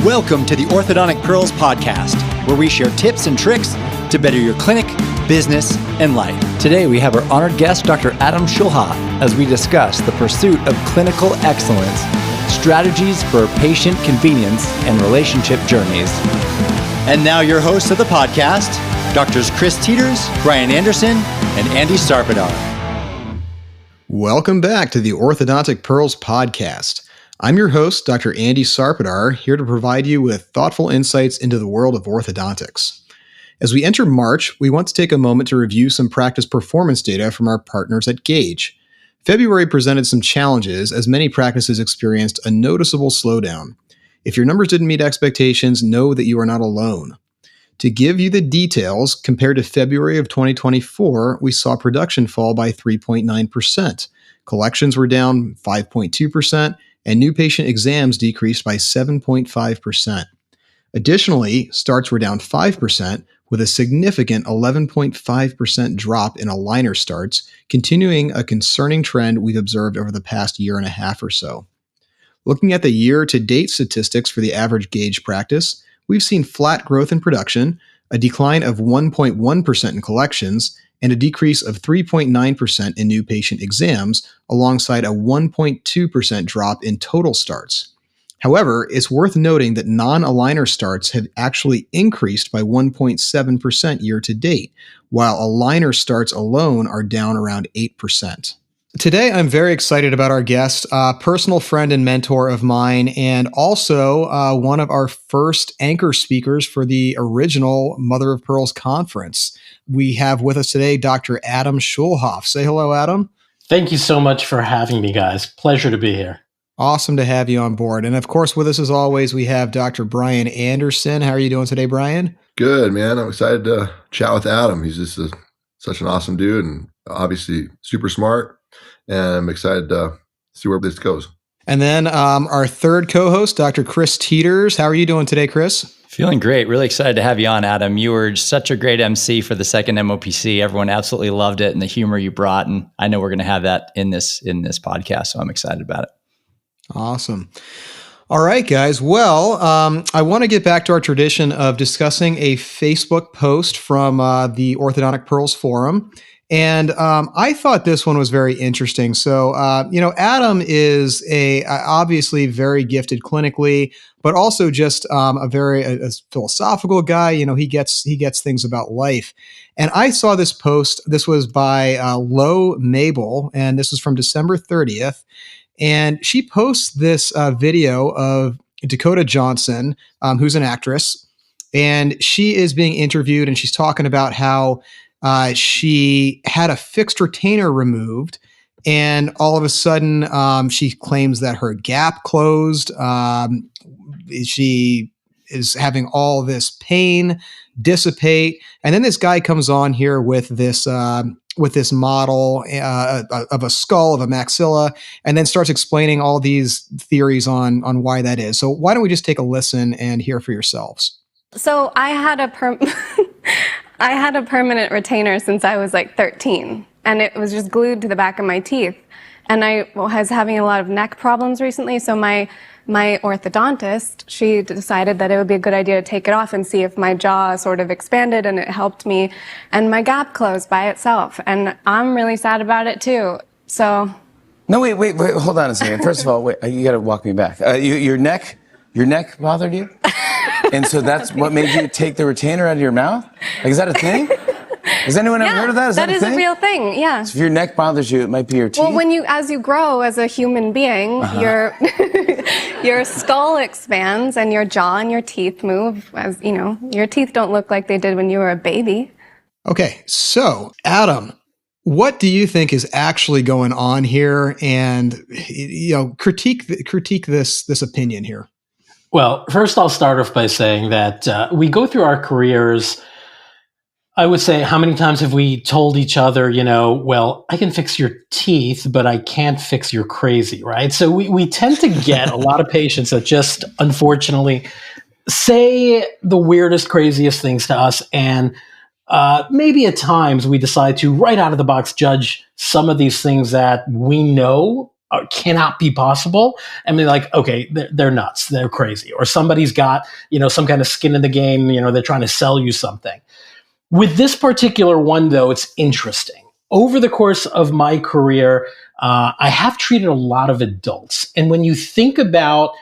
Welcome to the Orthodontic Pearls podcast, where we share tips and tricks to better your clinic, business, and life. Today, we have our honored guest, Dr. Adam Schulhof, as we discuss the pursuit of clinical excellence, strategies for patient convenience, and relationship journeys. And now your hosts of the podcast, Drs. Chris Teeters, Brian Anderson, and Andy Sarpadar. Welcome back to the Orthodontic Pearls podcast. I'm your host, Dr. Andy Sarpadar, here to provide you with thoughtful insights into the world of orthodontics. As we enter March, we want to take a moment to review some practice performance data from our partners at Gaidge. February presented some challenges as many practices experienced a noticeable slowdown. If your numbers didn't meet expectations, know that you are not alone. To give you the details, compared to February of 2024, we saw production fall by 3.9%. Collections were down 5.2%, and new patient exams decreased by 7.5%. Additionally, starts were down 5%, with a significant 11.5% drop in aligner starts, continuing a concerning trend we've observed over the past year and a half or so. Looking at the year-to-date statistics for the average Gaidge practice, we've seen flat growth in production, a decline of 1.1% in collections, and a decrease of 3.9% in new patient exams, alongside a 1.2% drop in total starts. However, it's worth noting that non-aligner starts have actually increased by 1.7% year to date, while aligner starts alone are down around 8%. Today, I'm very excited about our guest, a personal friend and mentor of mine, and also one of our first anchor speakers for the original Mother of Pearls conference. We have with us today Dr. Adam Schulhof. Say hello, Adam. Thank you so much for having me, guys. Pleasure to be here. Awesome to have you on board. And of course, with us as always, we have Dr. Brian Anderson. How are you doing today, Brian? Good, man. I'm excited to chat with Adam. He's just such an awesome dude and obviously super smart. And I'm excited to see where this goes. And then our third co-host, Dr. Chris Teeters. How are you doing today, Chris? Feeling great. Really excited to have you on, Adam. You were such a great MC for the second MOPC. Everyone absolutely loved it and the humor you brought. And I know we're going to have that in this podcast. So I'm excited about it. Awesome. All right, guys. Well, I want to get back to our tradition of discussing a Facebook post from the Orthodontic Pearls Forum. And I thought this one was very interesting. So, Adam is obviously very gifted clinically, but also just a very philosophical guy. You know, he gets things about life. And I saw this post. This was by Lo Mabel, and this was from December 30th. And she posts this video of Dakota Johnson, who's an actress, and she is being interviewed, and she's talking about how she had a fixed retainer removed, and all of a sudden, she claims that her gap closed. She is having all this pain dissipate, and then this guy comes on here with this model of a skull, of a maxilla, and then starts explaining all these theories on why that is. So why don't we just take a listen and hear for yourselves? So I had a permanent retainer since I was like 13, and it was just glued to the back of my teeth. And I was having a lot of neck problems recently, so my orthodontist, she decided that it would be a good idea to take it off and see if my jaw sort of expanded, and it helped me, and my gap closed by itself. And I'm really sad about it too. So. No, wait, hold on a second. First of all, wait, you got to walk me back. Your neck bothered you? And so that's what made you take the retainer out of your mouth? Like, is that a thing? Has anyone ever heard of that? Is that a thing? That is a real thing, yeah. So if your neck bothers you, it might be your teeth? Well, as you grow as a human being, your skull expands and your jaw and your teeth move. As you know, your teeth don't look like they did when you were a baby. Okay, so Adam, what do you think is actually going on here? And critique this opinion here. Well, first I'll start off by saying that we go through our careers. I would say, how many times have we told each other, well, I can fix your teeth, but I can't fix your crazy, right? So we tend to get a lot of patients that just, unfortunately, say the weirdest, craziest things to us. And maybe at times we decide to, right out of the box, judge some of these things that we know cannot be possible. And they're like, okay, they're nuts. They're crazy. Or somebody's got, some kind of skin in the game. They're trying to sell you something. With this particular one, though, it's interesting. Over the course of my career, I have treated a lot of adults. And when you think about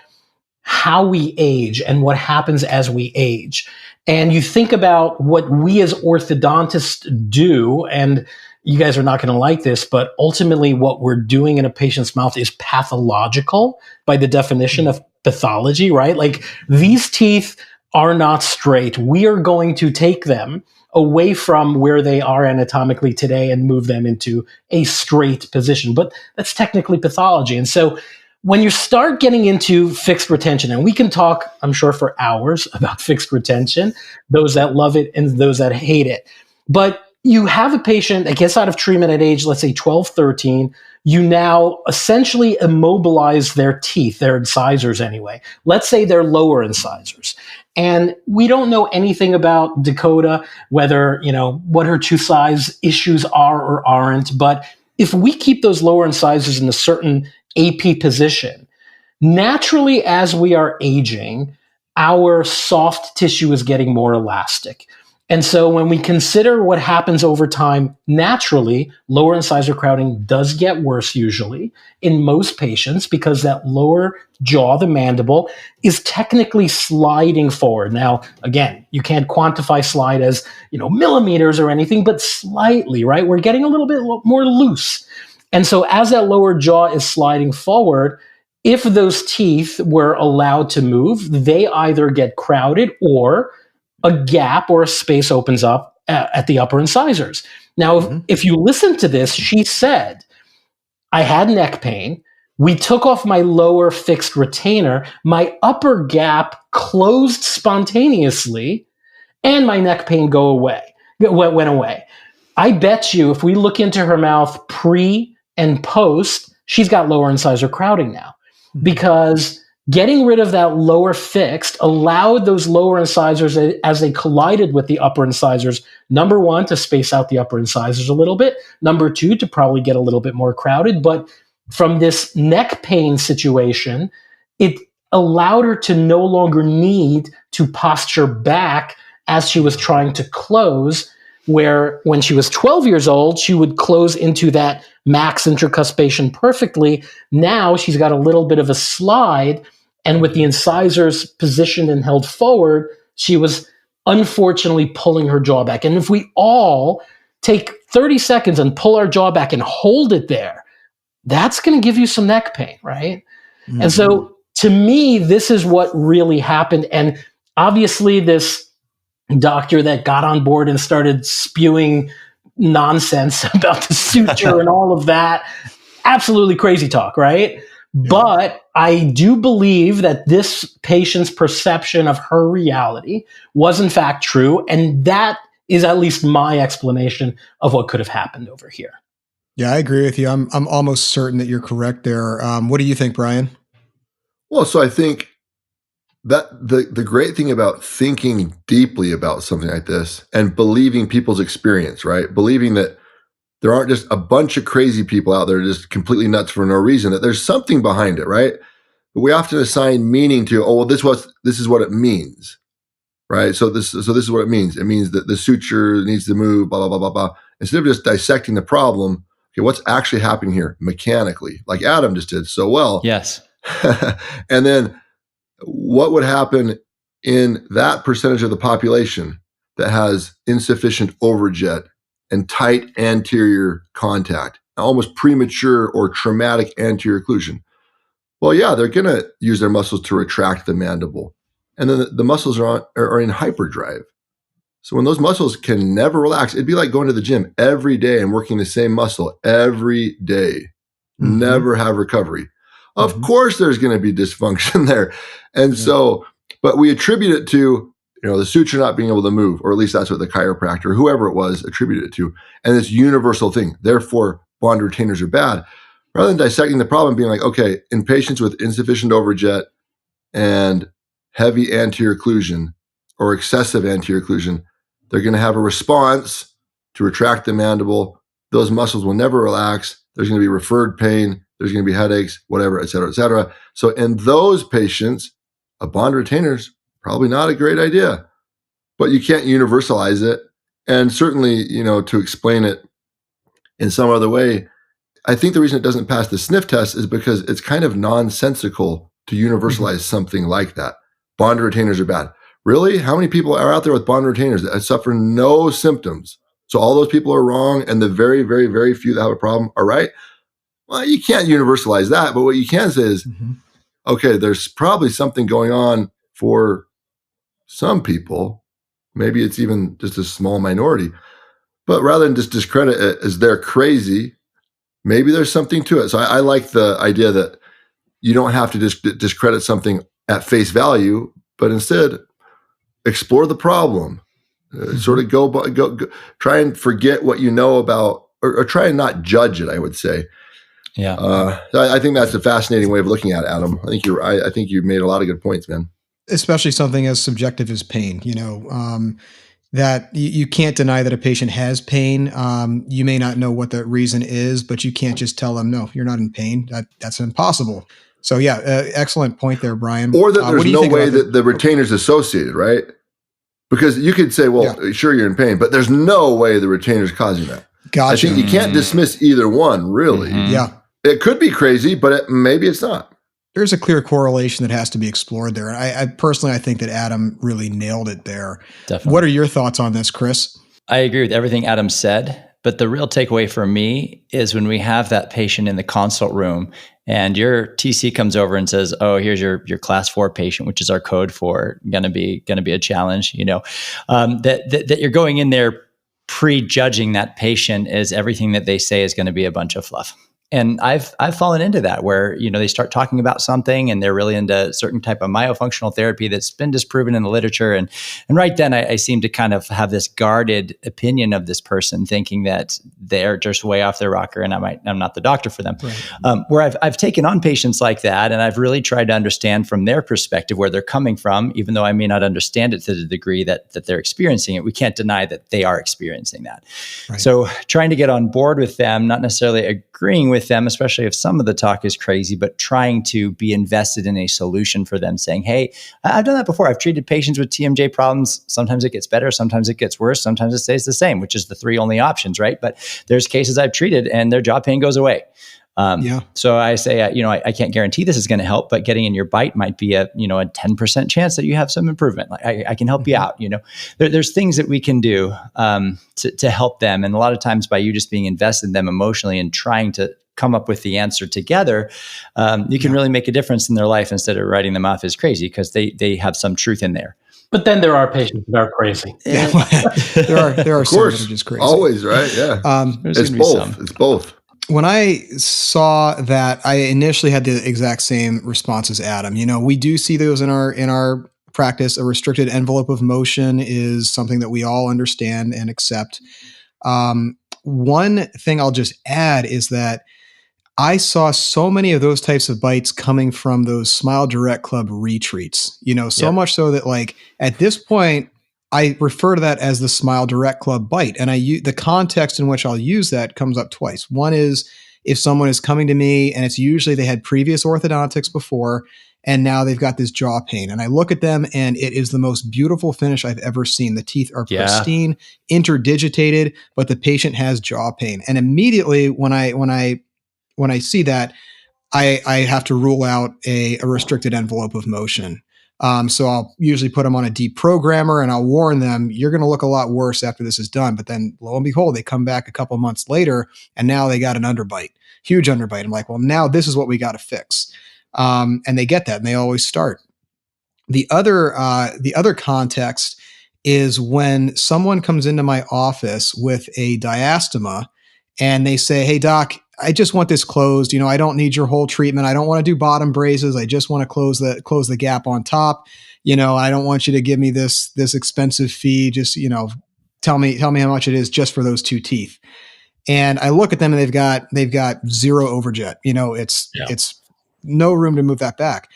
how we age and what happens as we age, and you think about what we as orthodontists do, and you guys are not going to like this, but ultimately what we're doing in a patient's mouth is pathological by the definition of pathology, right? Like, these teeth are not straight. We are going to take them away from where they are anatomically today and move them into a straight position. But that's technically pathology. And so when you start getting into fixed retention, and we can talk, I'm sure, for hours about fixed retention, those that love it and those that hate it. But you have a patient that gets out of treatment at age, let's say 12, 13. You now essentially immobilize their teeth, their incisors anyway. Let's say they're lower incisors. And we don't know anything about Dakota, whether, what her tooth size issues are or aren't. But if we keep those lower incisors in a certain AP position, naturally, as we are aging, our soft tissue is getting more elastic. And so when we consider what happens over time, naturally, lower incisor crowding does get worse usually in most patients because that lower jaw, the mandible, is technically sliding forward. Now, again, you can't quantify slide as, millimeters or anything, but slightly, right? We're getting a little bit more loose. And so as that lower jaw is sliding forward, if those teeth were allowed to move, they either get crowded or a gap or a space opens up at the upper incisors. Now, if you listen to this, she said, I had neck pain. We took off my lower fixed retainer. My upper gap closed spontaneously, and my neck pain went away. I bet you if we look into her mouth pre and post, she's got lower incisor crowding now, because getting rid of that lower fixed allowed those lower incisors, as they collided with the upper incisors, number one, to space out the upper incisors a little bit, number two, to probably get a little bit more crowded. But from this neck pain situation, it allowed her to no longer need to posture back as she was trying to close, where when she was 12 years old, she would close into that max intercuspation perfectly. Now she's got a little bit of a slide, and with the incisors positioned and held forward, she was unfortunately pulling her jaw back. And if we all take 30 seconds and pull our jaw back and hold it there, that's going to give you some neck pain, right? Mm-hmm. And so to me, this is what really happened. And obviously this doctor that got on board and started spewing nonsense about the suture and all of that, absolutely crazy talk, right? Yeah. But I do believe that this patient's perception of her reality was in fact true. And that is at least my explanation of what could have happened over here. Yeah, I agree with you. I'm almost certain that you're correct there. What do you think, Brian? Well, so I think that the great thing about thinking deeply about something like this and believing people's experience, right? Believing that there aren't just a bunch of crazy people out there just completely nuts for no reason, that there's something behind it, right? But we often assign meaning to, oh, well, this is what it means, right? So this is what it means. It means that the suture needs to move, blah, blah, blah, blah, blah. Instead of just dissecting the problem, okay, what's actually happening here mechanically, like Adam just did so well. Yes. And then what would happen in that percentage of the population that has insufficient overjet and tight anterior contact, almost premature or traumatic anterior occlusion? Well, yeah, they're going to use their muscles to retract the mandible. And then the muscles are in hyperdrive. So when those muscles can never relax, it'd be like going to the gym every day and working the same muscle every day, never have recovery. Of course, there's going to be dysfunction there. And so, but we attribute it to, the suture not being able to move, or at least that's what the chiropractor, whoever it was, attributed it to. And this universal thing, therefore, bond retainers are bad. Rather than dissecting the problem, being like, okay, in patients with insufficient overjet and heavy anterior occlusion or excessive anterior occlusion, they're going to have a response to retract the mandible. Those muscles will never relax. There's going to be referred pain. there's going to be headaches, whatever, et cetera, et cetera. So in those patients, a bond retainer is probably not a great idea, but you can't universalize it. And certainly, to explain it in some other way, I think the reason it doesn't pass the sniff test is because it's kind of nonsensical to universalize something like that. Bond retainers are bad. Really? How many people are out there with bond retainers that suffer no symptoms? So all those people are wrong, and the very, very, very few that have a problem are right? Well, you can't universalize that, but what you can say is, okay, there's probably something going on for some people. Maybe it's even just a small minority. But rather than just discredit it as they're crazy, maybe there's something to it. So I like the idea that you don't have to discredit something at face value, but instead explore the problem. Sort of go, try and forget what you know about, or try and not judge it, I would say. Yeah. I think that's a fascinating way of looking at it, Adam. I think you're right. I think you made a lot of good points, man. Especially something as subjective as pain, that you can't deny that a patient has pain. You may not know what the reason is, but you can't just tell them, no, you're not in pain. That's impossible. So yeah, excellent point there, Brian. Or that there's no way that the retainer's associated, right? Because you could say, well, sure, you're in pain, but there's no way the retainer's causing that. Gotcha. I think you can't dismiss either one, really. Yeah. It could be crazy, but maybe it's not. There's a clear correlation that has to be explored there. I personally think that Adam really nailed it there. Definitely. What are your thoughts on this, Chris? I agree with everything Adam said, but the real takeaway for me is when we have that patient in the consult room and your TC comes over and says, "Oh, here's your class 4 patient," which is our code for gonna be a challenge. That you're going in there prejudging that patient as everything that they say is going to be a bunch of fluff. And I've fallen into that where, they start talking about something and they're really into a certain type of myofunctional therapy that's been disproven in the literature. And right then I seem to kind of have this guarded opinion of this person, thinking that they're just way off their rocker and I'm not the doctor for them. Right. Where I've taken on patients like that and I've really tried to understand from their perspective where they're coming from, even though I may not understand it to the degree that they're experiencing it. We can't deny that they are experiencing that. Right. So trying to get on board with them, not necessarily agreeing with them, especially if some of the talk is crazy, but trying to be invested in a solution for them, saying, hey, I've done that before. I've treated patients with TMJ problems. Sometimes it gets better. Sometimes it gets worse. Sometimes it stays the same, which is the 3 only options, right? But there's cases I've treated and their jaw pain goes away. So I say, I can't guarantee this is going to help, but getting in your bite might be a 10% chance that you have some improvement. Like I can help you out. There's things that we can do to help them. And a lot of times by you just being invested in them emotionally and trying to come up with the answer together, you can really make a difference in their life instead of writing them off as crazy because they have some truth in there. But then there are patients that are crazy. Yeah. there are some that are just crazy. Always, right? Yeah. It's both. It's both. When I saw that, I initially had the exact same response as Adam. We do see those in our practice. A restricted envelope of motion is something that we all understand and accept. One thing I'll just add is that I saw so many of those types of bites coming from those Smile Direct Club retreats, much so that at this point, I refer to that as the Smile Direct Club bite. And the context in which I'll use that comes up twice. One is if someone is coming to me and it's usually they had previous orthodontics before, and now they've got this jaw pain. And I look at them and it is the most beautiful finish I've ever seen. The teeth are pristine, interdigitated, but the patient has jaw pain. And immediately when I see that, I have to rule out a restricted envelope of motion. So I'll usually put them on a deprogrammer and I'll warn them, you're going to look a lot worse after this is done. But then lo and behold, they come back a couple months later and now they got an underbite, huge underbite. I'm like, well, now this is what we got to fix. And they get that and they always start. The other context is when someone comes into my office with a diastema and they say, hey doc, I just want this closed. I don't need your whole treatment. I don't want to do bottom braces. I just want to close the gap on top. I don't want you to give me this expensive fee. Just, tell me how much it is just for those 2 teeth. And I look at them and they've got 0 overjet. It's no room to move that back.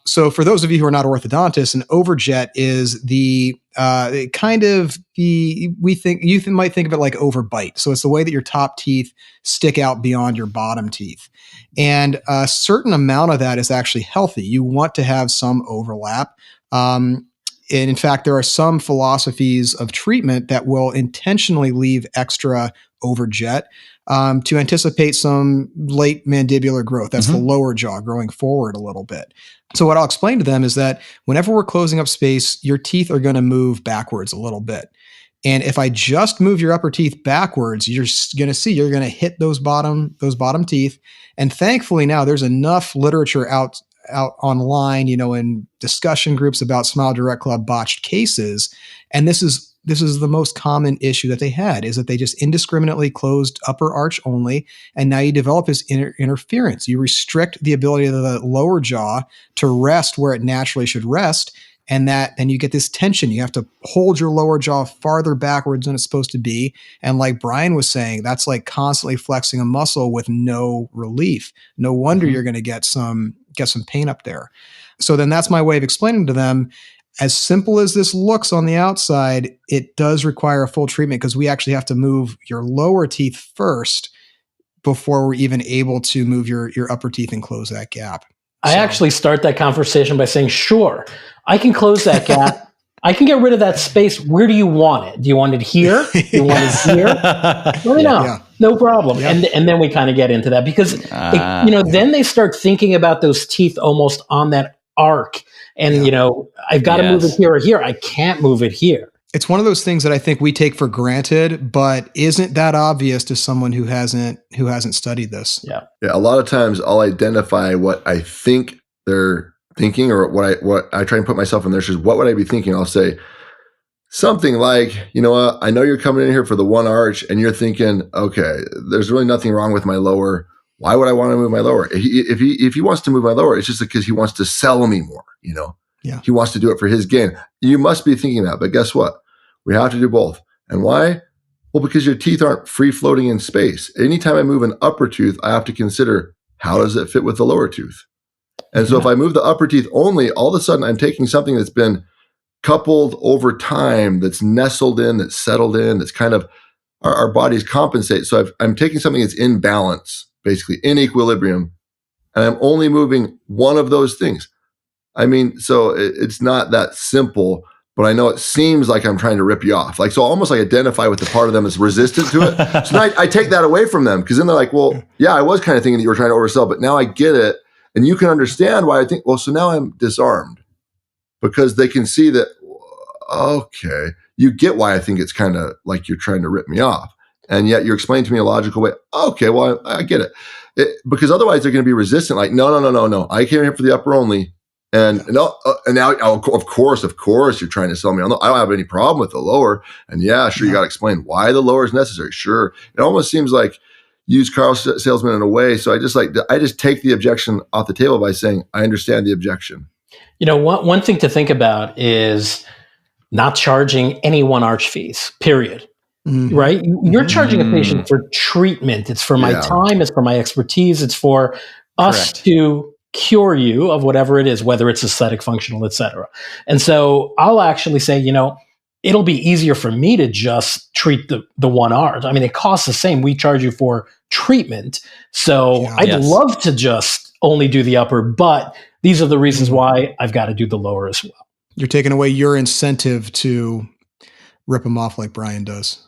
So for those of you who are not orthodontists, an overjet is the it kind of you might think of it like overbite. So it's the way that your top teeth stick out beyond your bottom teeth. And a certain amount of that is actually healthy. You want to have some overlap. And in fact, there are some philosophies of treatment that will intentionally leave extra overjet to anticipate some late mandibular growth. That's the lower jaw growing forward a little bit. So what I'll explain to them is that whenever we're closing up space, your teeth are going to move backwards a little bit. And if I just move your upper teeth backwards, you're going to see you're going to hit those bottom teeth. And thankfully now there's enough literature out online, in discussion groups about Smile Direct Club botched cases. And this is the most common issue that they had, is that they just indiscriminately closed upper arch only. And now you develop this interference. You restrict the ability of the lower jaw to rest where it naturally should rest. And then you get this tension. You have to hold your lower jaw farther backwards than it's supposed to be. And like Brian was saying, that's like constantly flexing a muscle with no relief. No wonder you're going to get some pain up there. So then that's my way of explaining to them, as simple as this looks on the outside, it does require a full treatment, because we actually have to move your lower teeth first before we're even able to move your upper teeth and close that gap. I actually start that conversation by saying, sure, I can close that gap. I can get rid of that space. Where do you want it? Do you want it here? Do you want it here? Let me know. Yeah. No problem. Yeah. And then we kind of get into that, because then they start thinking about those teeth almost on that arc. And, I've got to move it here or here. I can't move it here. It's one of those things that I think we take for granted, but isn't that obvious to someone who hasn't studied this? Yeah. A lot of times I'll identify what I think they're thinking, or what I try and put myself in their shoes. What would I be thinking? I'll say something like, I know you're coming in here for the one arch and you're thinking, okay, there's really nothing wrong with my lower. Why would I want to move my lower? If he wants to move my lower, it's just because he wants to sell me more, Yeah. He wants to do it for his gain. You must be thinking that, but guess what? We have to do both. And why? Well, because your teeth aren't free floating in space. Anytime I move an upper tooth, I have to consider, how does it fit with the lower tooth? And so if I move the upper teeth only, all of a sudden I'm taking something that's been coupled over time, that's nestled in, that's settled in, that's kind of, our bodies compensate. So I'm taking something that's in balance, basically in equilibrium, and I'm only moving one of those things. I mean, so it's not that simple, but I know it seems like I'm trying to rip you off. So I'll almost identify with the part of them that's resistant to it. So now I take that away from them, because then they're like, well, yeah, I was kind of thinking that you were trying to oversell, but now I get it. And you can understand why I think, well, so now I'm disarmed, because they can see that, okay, you get why I think it's kind of like you're trying to rip me off. And yet you're explaining to me a logical way. Okay, well, I get it. Because otherwise they're going to be resistant. Like, no. I came here for the upper only. And now, of course, you're trying to sell me. I don't have any problem with the lower. And yeah, sure, you got to explain why the lower is necessary. Sure. It almost seems like used car salesman in a way. So I just take the objection off the table by saying, I understand the objection. One thing to think about is not charging anyone arch fees, period. Mm-hmm. Right? You're charging a patient for treatment. It's for my time. It's for my expertise. It's for us to cure you of whatever it is, whether it's aesthetic, functional, et cetera. And so I'll actually say, it'll be easier for me to just treat the one arch. I mean, it costs the same. We charge you for treatment. So I'd love to just only do the upper, but these are the reasons why I've got to do the lower as well. You're taking away your incentive to rip them off like Brian does.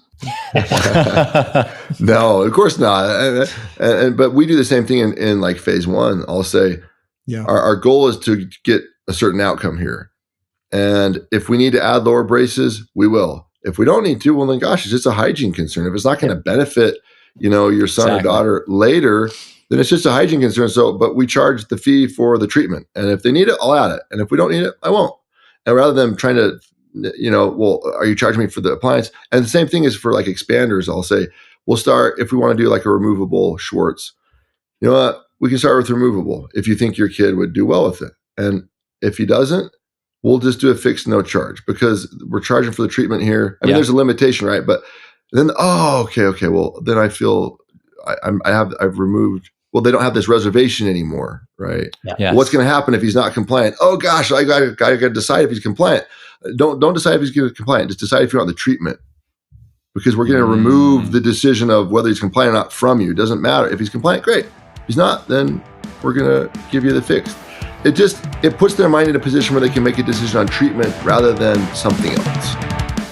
No, of course not. But we do the same thing in like phase one. I'll say, our goal is to get a certain outcome here. And if we need to add lower braces, we will. If we don't need to, well, then gosh, it's just a hygiene concern. If it's not going to benefit, your son or daughter later, then it's just a hygiene concern. So, but we charge the fee for the treatment. And if they need it, I'll add it. And if we don't need it, I won't. And rather than trying to, well, are you charging me for the appliance? And the same thing is for like expanders. I'll say, we'll start, if we want to do like a removable Schwartz, you know what? We can start with removable if you think your kid would do well with it. And if he doesn't, we'll just do a fixed no charge, because we're charging for the treatment here. I mean, there's a limitation, right? But then, okay. Well, then I feel I've removed, well, they don't have this reservation anymore, right? Yes. What's going to happen if he's not compliant? Oh gosh, I got to decide if he's compliant. Don't decide if he's going to compliant. Just decide if you want the treatment, because we're going to remove the decision of whether he's compliant or not from you. It doesn't matter. If he's compliant, great. If he's not, then we're going to give you the fix. It puts their mind in a position where they can make a decision on treatment rather than something else.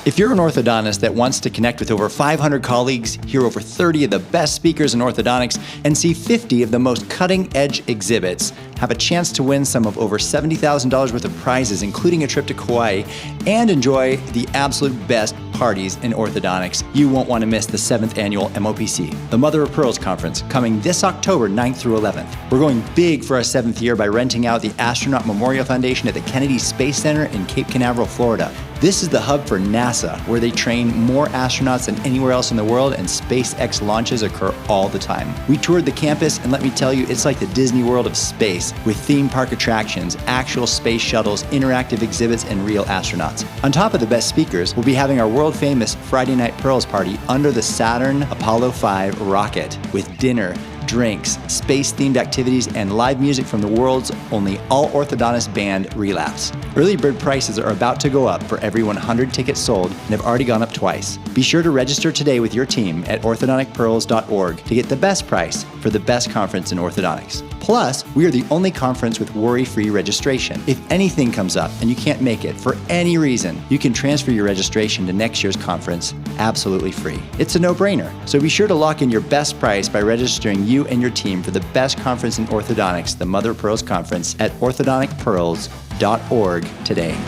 If you're an orthodontist that wants to connect with over 500 colleagues, hear over 30 of the best speakers in orthodontics, and see 50 of the most cutting-edge exhibits, have a chance to win some of over $70,000 worth of prizes, including a trip to Kauai, and enjoy the absolute best parties in orthodontics, you won't want to miss the 7th annual MOPC, the Mother of Pearls Conference, coming this October 9th through 11th. We're going big for our 7th year by renting out the Astronaut Memorial Foundation at the Kennedy Space Center in Cape Canaveral, Florida. This is the hub for NASA, where they train more astronauts than anywhere else in the world, and SpaceX launches occur all the time. We toured the campus, and let me tell you, it's like the Disney World of space, with theme park attractions, actual space shuttles, interactive exhibits, and real astronauts. On top of the best speakers, we'll be having our world-famous Friday Night Pearls party under the Saturn Apollo 5 rocket, with dinner, drinks, space-themed activities, and live music from the world's only all-orthodontist band, Relapse. Early bird prices are about to go up for every 100 tickets sold and have already gone up twice. Be sure to register today with your team at orthodonticpearls.org to get the best price for the best conference in orthodontics. Plus, we are the only conference with worry-free registration. If anything comes up and you can't make it for any reason, you can transfer your registration to next year's conference absolutely free. It's a no-brainer, so be sure to lock in your best price by registering you and your team for the best conference in orthodontics, the Mother of Pearls Conference, at orthodonticpearls.org today.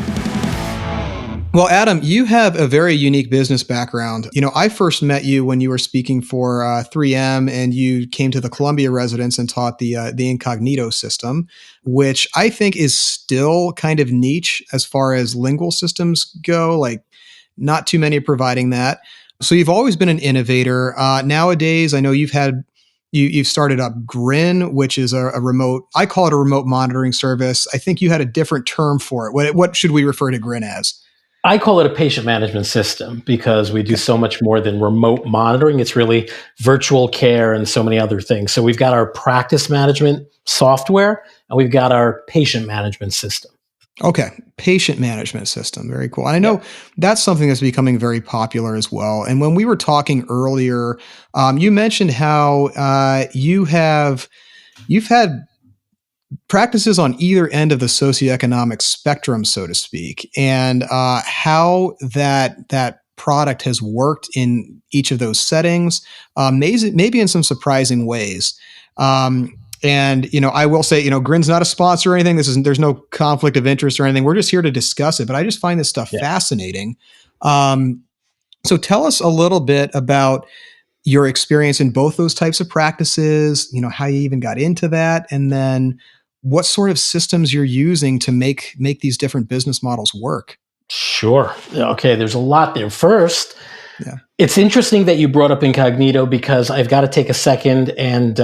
Well, Adam, you have a very unique business background. I first met you when you were speaking for 3M, and you came to the Columbia residence and taught the incognito system, which I think is still kind of niche as far as lingual systems go. Like, not too many are providing that. So you've always been an innovator. Nowadays, I know you've started up Grin, which is a remote, I call it a remote monitoring service. I think you had a different term for it. What should we refer to Grin as? I call it a patient management system because we do so much more than remote monitoring. It's really virtual care and so many other things. So we've got our practice management software and we've got our patient management system. Okay. Patient management system. Very cool. And I know that's something that's becoming very popular as well. And when we were talking earlier, you mentioned how you've had practices on either end of the socioeconomic spectrum, so to speak, and how that product has worked in each of those settings, maybe in some surprising ways. And, I will say, Grin's not a sponsor or anything. There's no conflict of interest or anything. We're just here to discuss it, but I just find this stuff fascinating. So tell us a little bit about your experience in both those types of practices, how you even got into that, and then what sort of systems you're using to make these different business models work. Sure. Okay. There's a lot there. First, it's interesting that you brought up incognito because I've got to take a second and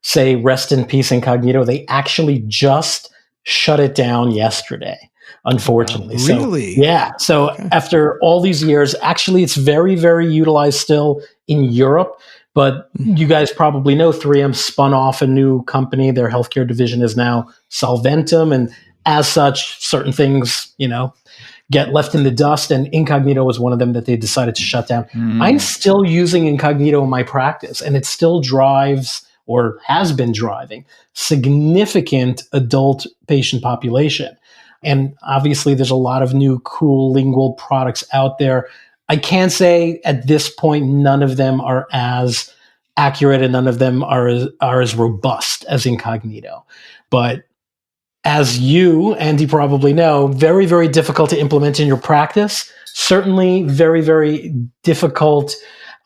say rest in peace incognito. They actually just shut it down yesterday, unfortunately. Really? So after all these years, actually it's very, very utilized still in Europe. But you guys probably know 3M spun off a new company. Their healthcare division is now Solventum. And as such, certain things, get left in the dust. And Incognito was one of them that they decided to shut down. I'm still using Incognito in my practice, and it still drives or has been driving significant adult patient population. And obviously, there's a lot of new cool lingual products out there. I can say at this point, none of them are as accurate and none of them are as robust as Incognito. But as you, Andy, probably know, very, very difficult to implement in your practice. Certainly very, very difficult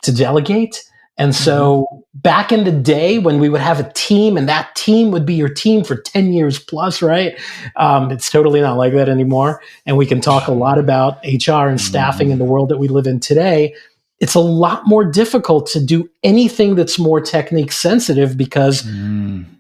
to delegate. And so back in the day when we would have a team and that team would be your team for 10 years plus, right? It's totally not like that anymore. And we can talk a lot about HR and staffing in the world that we live in today. It's a lot more difficult to do anything that's more technique sensitive because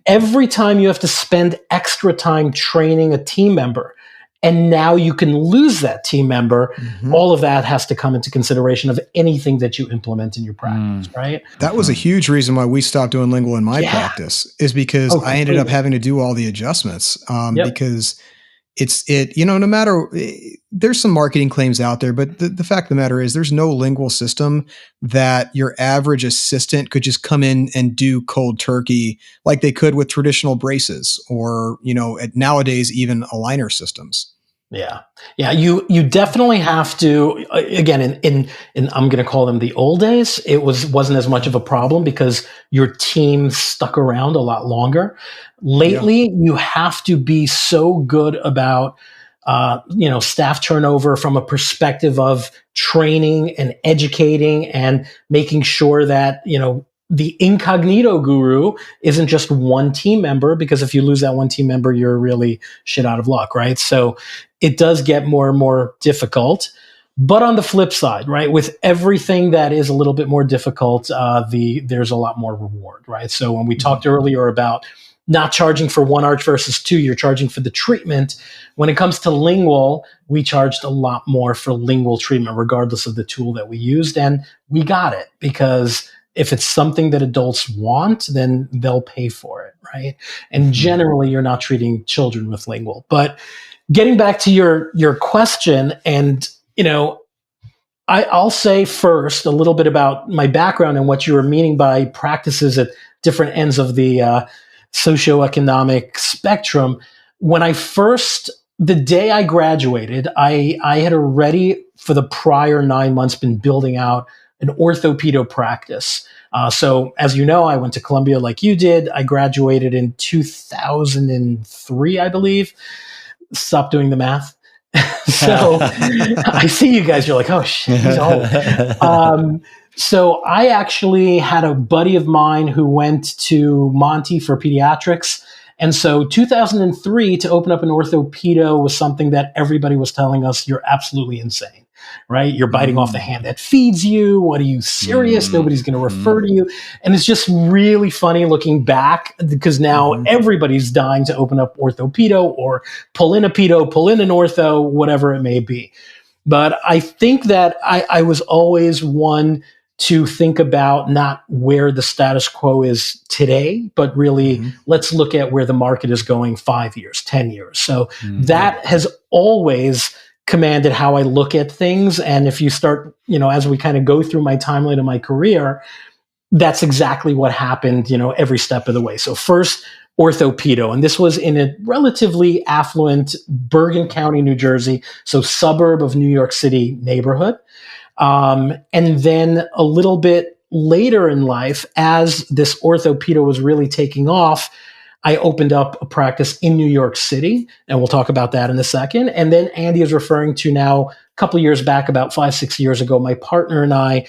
every time you have to spend extra time training a team member, and now you can lose that team member. All of that has to come into consideration of anything that you implement in your practice, right? That was a huge reason why we stopped doing Lingual in my practice, is because I ended up having to do all the adjustments because, no matter, there's some marketing claims out there, but the fact of the matter is there's no lingual system that your average assistant could just come in and do cold turkey like they could with traditional braces or, nowadays, even aligner systems. Yeah. You definitely have to, again, in I'm going to call them the old days, it wasn't as much of a problem because your team stuck around a lot longer. Lately, you have to be so good about, staff turnover from a perspective of training and educating and making sure that, the incognito guru isn't just one team member, because if you lose that one team member, you're really shit out of luck, right? So it does get more and more difficult. But on the flip side, right, with everything that is a little bit more difficult, there's a lot more reward, right? So when we talked earlier about not charging for one arch versus two, you're charging for the treatment. When it comes to lingual, we charged a lot more for lingual treatment, regardless of the tool that we used. And we got it because if it's something that adults want, then they'll pay for it, right? And generally, you're not treating children with lingual. But getting back to your question, and I'll say first a little bit about my background and what you were meaning by practices at different ends of the socioeconomic spectrum. When the day I graduated, I had already, for the prior 9 months, been building out an orthopedo practice. So as you know, I went to Columbia like you did. I graduated in 2003, I believe. Stop doing the math. So I see you guys, you're like, oh shit, he's old. So I actually had a buddy of mine who went to Monty for pediatrics. And so 2003 to open up an orthopedo was something that everybody was telling us, you're absolutely insane, right? You're biting off the hand that feeds you. What, are you serious? Nobody's going to refer to you. And it's just really funny looking back because now everybody's dying to open up orthopedo or pull in a pedo, pull in an ortho, whatever it may be. But I think that I was always one to think about not where the status quo is today, but really let's look at where the market is going 5 years, 10 years. So that has always commanded how I look at things. And if you start, as we kind of go through my timeline of my career, that's exactly what happened, every step of the way. So first, orthopedo, and this was in a relatively affluent Bergen County, New Jersey, so suburb of New York City neighborhood. And then a little bit later in life, as this orthopedo was really taking off, I opened up a practice in New York City, and we'll talk about that in a second. And then Andy is referring to now a couple of years back, about 5-6 years ago, my partner and I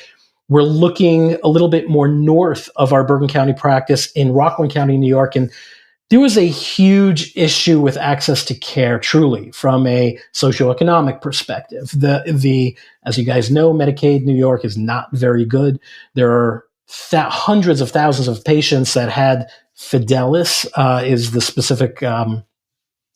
were looking a little bit more north of our Bergen County practice in Rockland County, New York. And there was a huge issue with access to care, truly, from a socioeconomic perspective. As you guys know, Medicaid New York is not very good. There are hundreds of thousands of patients that had Fidelis, is the specific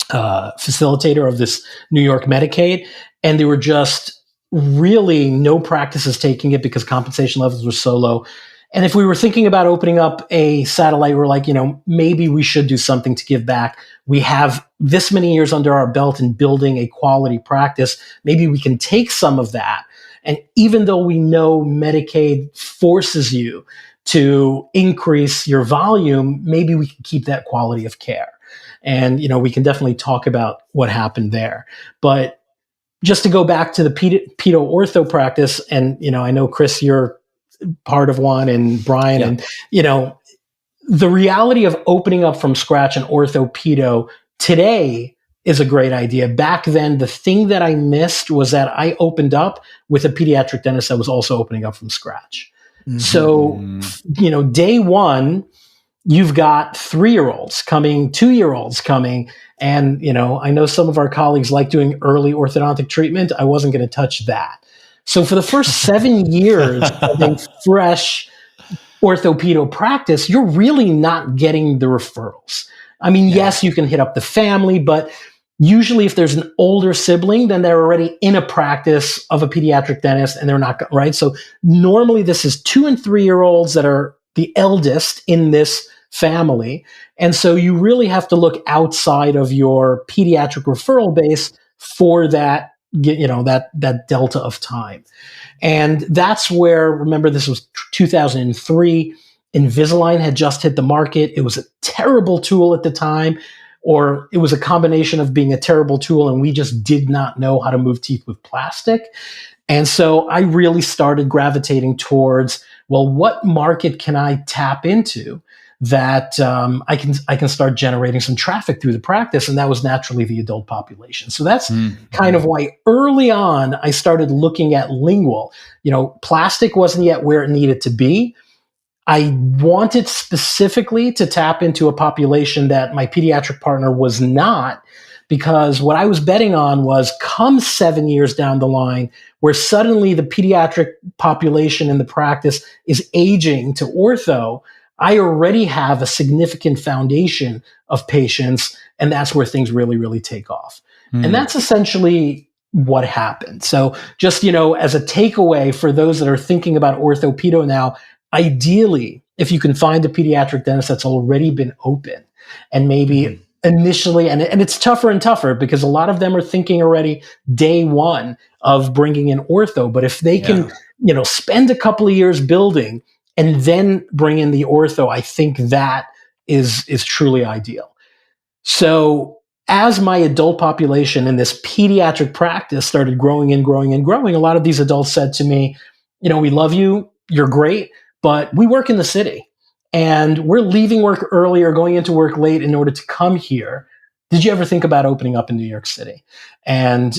facilitator of this New York Medicaid, and there were just really no practices taking it because compensation levels were so low. And if we were thinking about opening up a satellite, we're like, maybe we should do something to give back. We have this many years under our belt in building a quality practice. Maybe we can take some of that. And even though we know Medicaid forces you to increase your volume, maybe we can keep that quality of care. And, we can definitely talk about what happened there. But just to go back to the pedo ortho practice, and, I know, Chris, you're part of one, and Brian, and the reality of opening up from scratch an orthopedo today is a great idea. Back then, the thing that I missed was that I opened up with a pediatric dentist that was also opening up from scratch. So, day one, you've got 3-year-olds coming, 2-year-olds coming, and, I know some of our colleagues like doing early orthodontic treatment. I wasn't going to touch that. So for the first 7 years of a fresh orthopedo practice, you're really not getting the referrals. I mean, yes, you can hit up the family, but usually if there's an older sibling, then they're already in a practice of a pediatric dentist and they're not, right? So normally this is 2- and 3-year-olds that are the eldest in this family. And so you really have to look outside of your pediatric referral base for that, that delta of time. And that's where, remember, this was 2003. Invisalign had just hit the market. It was a terrible tool at the time, or it was a combination of being a terrible tool and we just did not know how to move teeth with plastic. And so I really started gravitating towards, well, what market can I tap into that I can start generating some traffic through the practice? And that was naturally the adult population. So that's kind of why early on I started looking at Lingual. Plastic wasn't yet where it needed to be. I wanted specifically to tap into a population that my pediatric partner was not, because what I was betting on was come 7 years down the line, where suddenly the pediatric population in the practice is aging to ortho, I already have a significant foundation of patients, and that's where things really, really take off. And that's essentially what happened. So just, as a takeaway for those that are thinking about orthopedo now, ideally, if you can find a pediatric dentist that's already been open and maybe initially, and it's tougher and tougher because a lot of them are thinking already day one of bringing in ortho. But if they can, spend a couple of years building and then bring in the ortho, I think that is truly ideal. So as my adult population in this pediatric practice started growing and growing and growing, a lot of these adults said to me, we love you, you're great, but we work in the city. And we're leaving work early or going into work late in order to come here. Did you ever think about opening up in New York City? And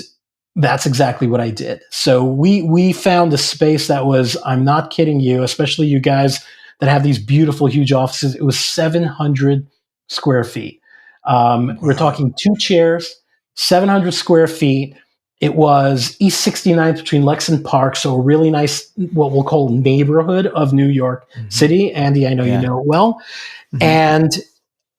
that's exactly what I did. So we found a space that was, I'm not kidding you, especially you guys that have these beautiful, huge offices. It was 700 square feet. We're talking 2 chairs, 700 square feet. It was East 69th between Lex and Park, so a really nice, what we'll call neighborhood of New York City. Andy, I know you know it well. And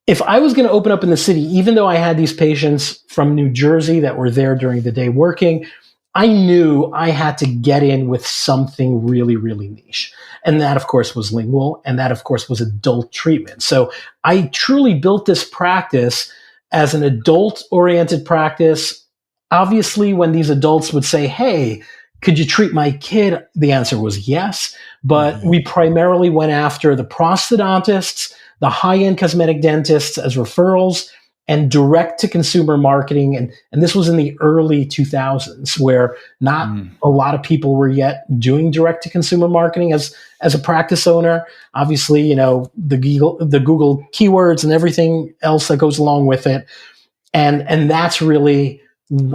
if I was going to open up in the city, even though I had these patients from New Jersey that were there during the day working, I knew I had to get in with something really, really niche. And that, of course, was Lingual, and that, of course, was adult treatment. So I truly built this practice as an adult-oriented practice. Obviously, when these adults would say, hey, could you treat my kid? The answer was yes. But we primarily went after the prosthodontists, the high-end cosmetic dentists as referrals, and direct-to-consumer marketing. And this was in the early 2000s, where not a lot of people were yet doing direct-to-consumer marketing as a practice owner. Obviously, the Google keywords and everything else that goes along with it. And that's really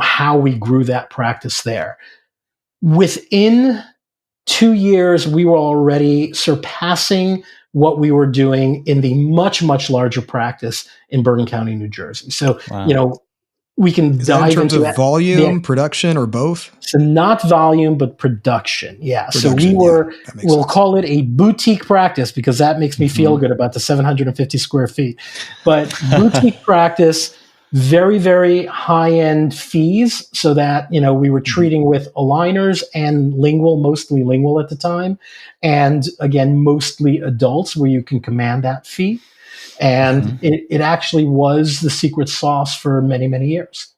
how we grew that practice there. Within 2 years, we were already surpassing what we were doing in the much, much larger practice in Bergen County, New Jersey. So, we can dive in terms into of volume, production, or both? So not volume, but production. Yeah. So we were, we'll call it a boutique practice because that makes me feel good about the 750 square feet. But boutique practice, very, very high-end fees so that, we were treating with aligners and Lingual, mostly Lingual at the time. And again, mostly adults where you can command that fee. And it actually was the secret sauce for many, many years.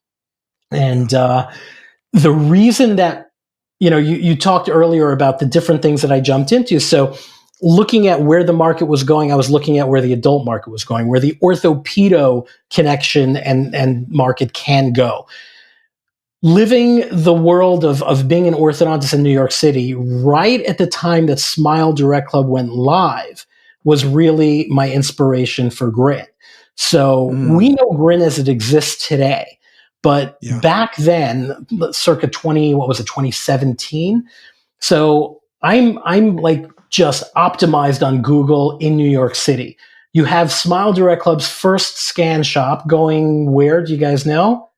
And the reason that, you talked earlier about the different things that I jumped into. So looking at where the market was going, I was looking at where the adult market was going, where the orthopedo connection and market can go. Living the world of being an orthodontist in New York City, right at the time that Smile Direct Club went live, was really my inspiration for Grin. So we know Grin as it exists today, but back then, circa 2017. So I'm like just optimized on Google in New York City. You have Smile Direct Club's first scan shop going where? Do you guys know?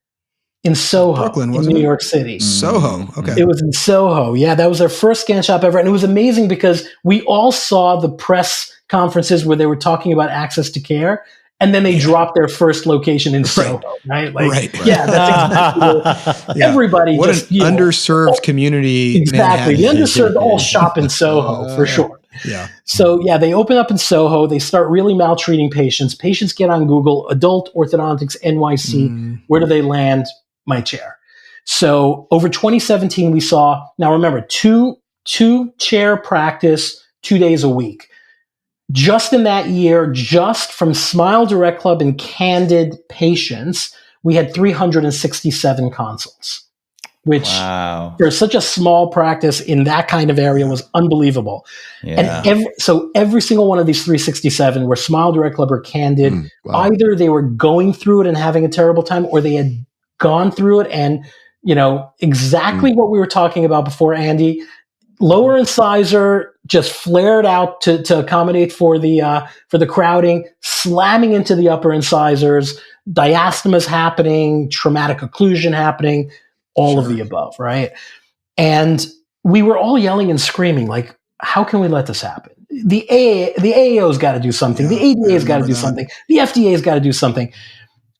In Soho, Brooklyn, in New York City. Soho, okay. It was in Soho. Yeah, that was their first scan shop ever. And it was amazing because we all saw the press conferences where they were talking about access to care. And then they dropped their first location in Soho, right? Yeah, that's exactly everybody. What just, an underserved community. Exactly. Manhattan. The underserved all shop in Soho, for sure. Yeah. So yeah, they open up in Soho. They start really maltreating patients. Patients get on Google, adult orthodontics NYC. Where do they land? My chair. So over 2017, we saw, now remember, two chair practice, 2 days a week. Just in that year, just from Smile Direct Club and Candid patients, we had 367 consults, which for such a small practice in that kind of area was unbelievable. Yeah. And every single one of these 367 were Smile Direct Club or Candid. Wow. Either they were going through it and having a terrible time, or they had gone through it and, exactly what we were talking about before, Andy. Lower incisor just flared out to accommodate for the crowding, slamming into the upper incisors, diastemas happening, traumatic occlusion happening, all of the above, right? And we were all yelling and screaming, like, how can we let this happen? The AAO's got to do something. The ADA's got to do something. The FDA's got to do something.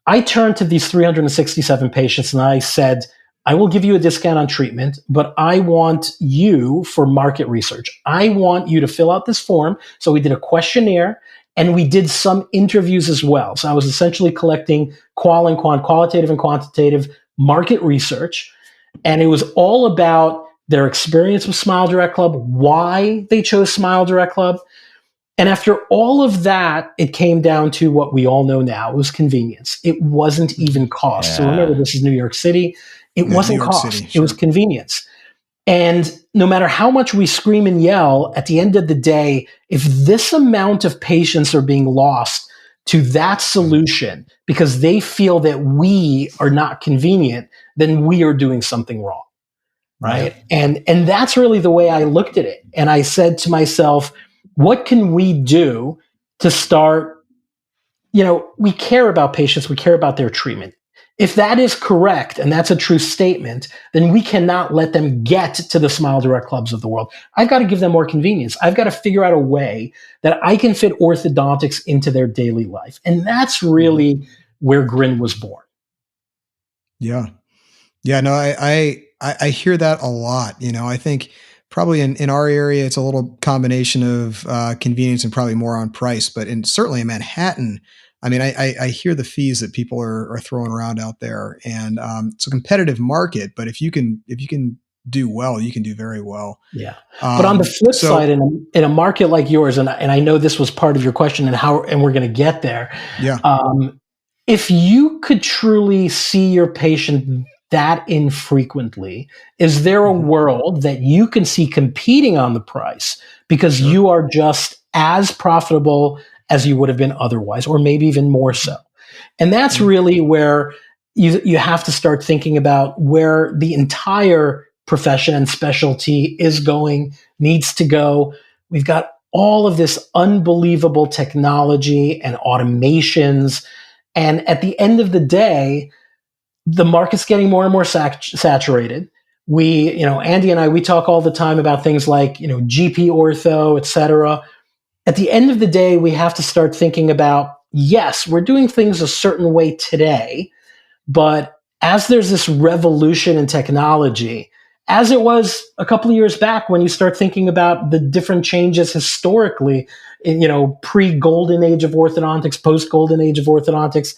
I turned to these 367 patients and I said, I will give you a discount on treatment, but I want you for market research. I want you to fill out this form. So we did a questionnaire and we did some interviews as well. So I was essentially collecting qualitative and quantitative market research. And it was all about their experience with Smile Direct Club, why they chose Smile Direct Club. And after all of that, it came down to what we all know now. It was convenience. It wasn't even cost. Yeah. So remember, this is New York City. It wasn't cost. City, It was convenience. And no matter how much we scream and yell, at the end of the day, if this amount of patients are being lost to that solution because they feel that we are not convenient, then we are doing something wrong. Right. Yeah. And that's really the way I looked at it. And I said to myself, what can we do to start, we care about patients, we care about their treatment. If that is correct, and that's a true statement, then we cannot let them get to the Smile Direct Clubs of the world. I've got to give them more convenience. I've got to figure out a way that I can fit orthodontics into their daily life. And that's really where Grin was born. Yeah. Yeah, no, I hear that a lot. I think probably in our area, it's a little combination of convenience and probably more on price, but certainly in Manhattan, I mean, I hear the fees that people are throwing around out there, and it's a competitive market. But if you can do well, you can do very well. Yeah. But on the flip side, in a market like yours, and I know this was part of your question, and we're going to get there. Yeah. If you could truly see your patient that infrequently, is there a world that you can see competing on the price because you are just as profitable as you would have been otherwise, or maybe even more so? And that's really where you have to start thinking about where the entire profession and specialty is going, needs to go. We've got all of this unbelievable technology and automations. And at the end of the day, the market's getting more and more saturated. We, Andy and I, we talk all the time about things like, GP ortho, et cetera. At the end of the day, we have to start thinking about, yes, we're doing things a certain way today, but as there's this revolution in technology, as it was a couple of years back when you start thinking about the different changes historically, pre-golden age of orthodontics, post-golden age of orthodontics,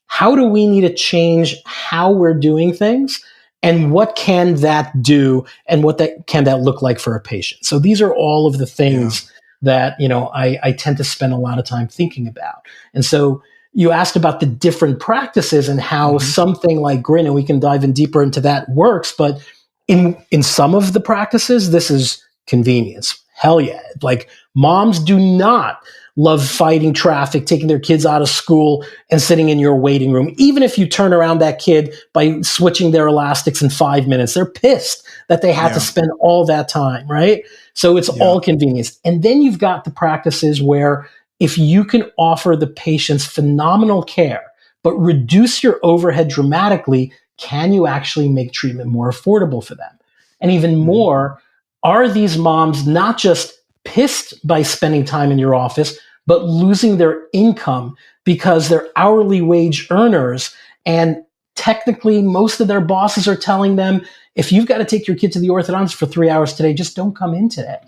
how do we need to change how we're doing things? And what can that do? And what can that look like for a patient? So these are all of the things that, I tend to spend a lot of time thinking about. And so you asked about the different practices and how something like Grin, and we can dive in deeper into that, works. But in some of the practices, this is convenience. Hell yeah. Like, moms do not love fighting traffic, taking their kids out of school and sitting in your waiting room. Even if you turn around that kid by switching their elastics in 5 minutes, they're pissed that they had to spend all that time, right? So it's all convenience. And then you've got the practices where if you can offer the patients phenomenal care, but reduce your overhead dramatically, can you actually make treatment more affordable for them? And even more, are these moms not just pissed by spending time in your office, but losing their income because they're hourly wage earners? And technically, most of their bosses are telling them, if you've got to take your kid to the orthodontist for 3 hours today, just don't come in today.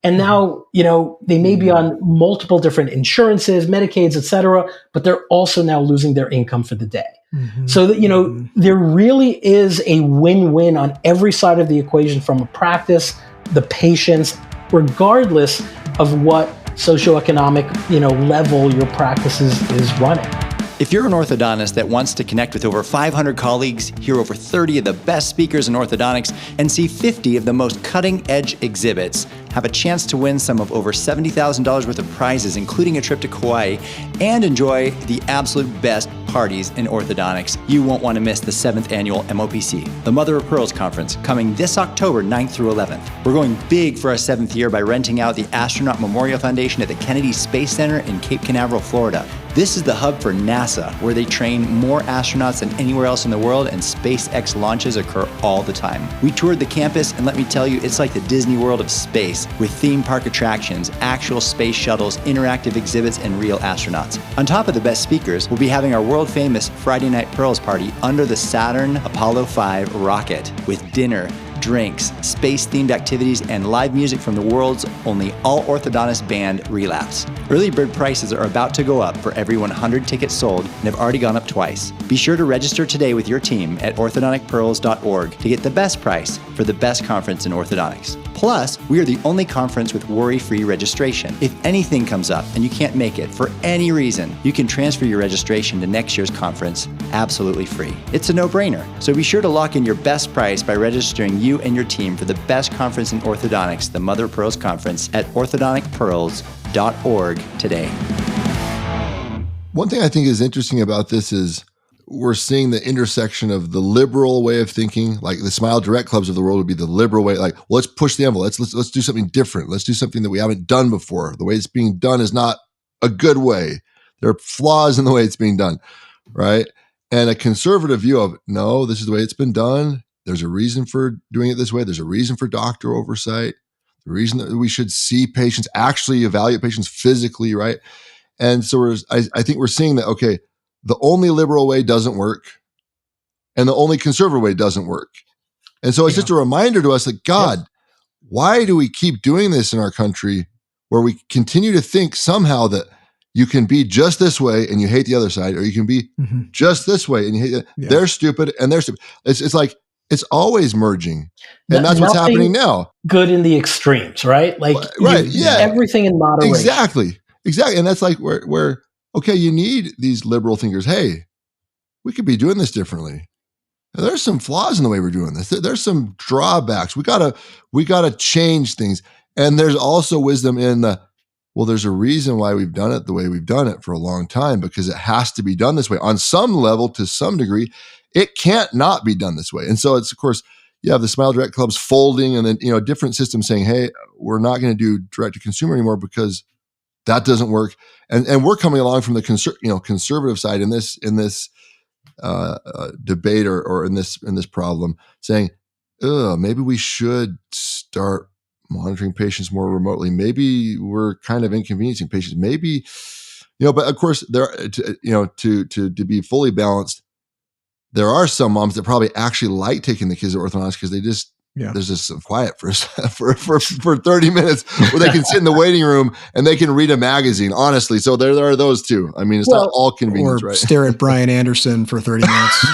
And now, they may be on multiple different insurances, Medicaids, et cetera, but they're also now losing their income for the day. So that, there really is a win-win on every side of the equation, from a practice, the patients, regardless of what socioeconomic, level your practice is running. If you're an orthodontist that wants to connect with over 500 colleagues, hear over 30 of the best speakers in orthodontics, and see 50 of the most cutting-edge exhibits, have a chance to win some of over $70,000 worth of prizes, including a trip to Kauai, and enjoy the absolute best parties in orthodontics, you won't want to miss the 7th annual MOPC, the Mother of Pearls Conference, coming this October 9th through 11th. We're going big for our 7th year by renting out the Astronaut Memorial Foundation at the Kennedy Space Center in Cape Canaveral, Florida. This is the hub for NASA, where they train more astronauts than anywhere else in the world, and SpaceX launches occur all the time. We toured the campus, and let me tell you, it's like the Disney World of space, with theme park attractions, actual space shuttles, interactive exhibits, and real astronauts. On top of the best speakers, we'll be having our world-famous Friday Night Pearls party under the Saturn Apollo 5 rocket, with dinner, drinks, space-themed activities, and live music from the world's only all-orthodontist band, Relapse. Early bird prices are about to go up for every 100 tickets sold and have already gone up twice. Be sure to register today with your team at orthodonticpearls.org to get the best price for the best conference in orthodontics. Plus, we are the only conference with worry-free registration. If anything comes up and you can't make it for any reason, you can transfer your registration to next year's conference absolutely free. It's a no-brainer. So be sure to lock in your best price by registering you and your team for the best conference in orthodontics, the Mother of Pearls Conference, at orthodonticpearls.org today. One thing I think is interesting about this is we're seeing the intersection of the liberal way of thinking, like the Smile Direct Clubs of the world would be the liberal way, like, well, let's push the envelope. Let's do something different. Let's do something that we haven't done before. The way it's being done is not a good way. There are flaws in the way it's being done, right? And a conservative view of, no, this is the way it's been done. There's a reason for doing it this way. There's a reason for doctor oversight. The reason that we should see patients, actually evaluate patients physically, right? And so I think we're seeing that, okay, the only liberal way doesn't work, and the only conservative way doesn't work. And so it's just a reminder to us that, God, why do we keep doing this in our country, where we continue to think somehow that you can be just this way and you hate the other side, or you can be just this way and you hate they're stupid and they're stupid. It's like, it's always merging. And that's what's happening now. Good in the extremes, right? Like, everything in moderation. Exactly. And that's like where okay, you need these liberal thinkers. Hey, we could be doing this differently. There's some flaws in the way we're doing this. There's some drawbacks. We gotta change things. And there's also wisdom in there's a reason why we've done it the way we've done it for a long time, because it has to be done this way. On some level, to some degree, it can't not be done this way. And so it's, of course, you have the Smile Direct Clubs folding, and then, different systems saying, hey, we're not going to do direct to consumer anymore because that doesn't work. And we're coming along from the conservative side in this debate or in this problem, saying, maybe we should start monitoring patients more remotely. Maybe we're kind of inconveniencing patients. Maybe, but of course there, to be fully balanced, there are some moms that probably actually like taking the kids to orthodontics because they just, there's just some quiet for 30 minutes where they can sit in the waiting room and they can read a magazine, honestly. So there are those too. I mean, it's not all convenience, or right? Stare at Brian Anderson for 30 minutes.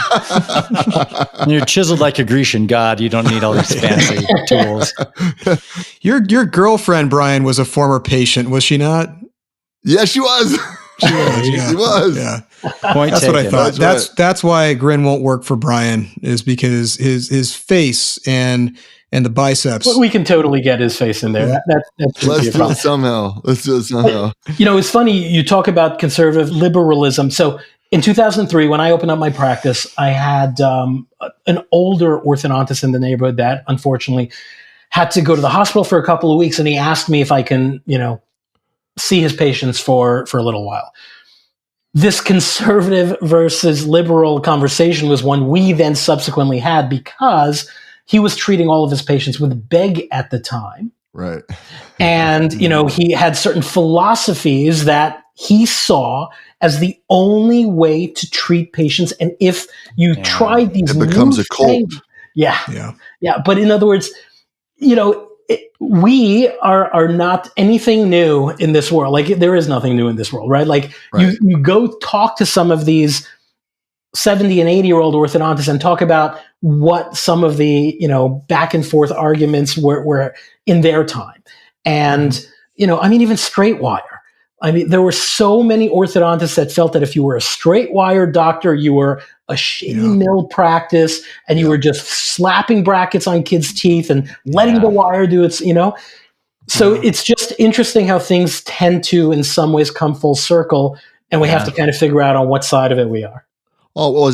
And you're chiseled like a Grecian god. You don't need all these fancy tools. Your girlfriend, Brian, was a former patient, was she not? Yeah, she was. She was. Yeah. Point That's taken. what I thought. That's right. That's why Grin won't work for Brian, is because his face and the biceps. Well, we can totally get his face in there. That's Let's do it somehow. It's funny you talk about conservative liberalism. So in 2003, when I opened up my practice, I had an older orthodontist in the neighborhood that unfortunately had to go to the hospital for a couple of weeks, and he asked me if I can, see his patients for a little while. This conservative versus liberal conversation was one we then subsequently had, because he was treating all of his patients with BEG at the time. Right. And, he had certain philosophies that he saw as the only way to treat patients. And if you tried these, it becomes a cult. Yeah. But in other words, we are not anything new in this world. Like, there is nothing new in this world, right? Like, Right. you go talk to some of these 70 and 80-year-old orthodontists and talk about what some of the, back and forth arguments were in their time. And, even straight wire. There were so many orthodontists that felt that if you were a straight wire doctor, you were a shitty mill practice, and you were just slapping brackets on kids' teeth and letting the wire do its, So it's just interesting how things tend to, in some ways, come full circle, and we have to kind of figure out on what side of it we are. Oh, well,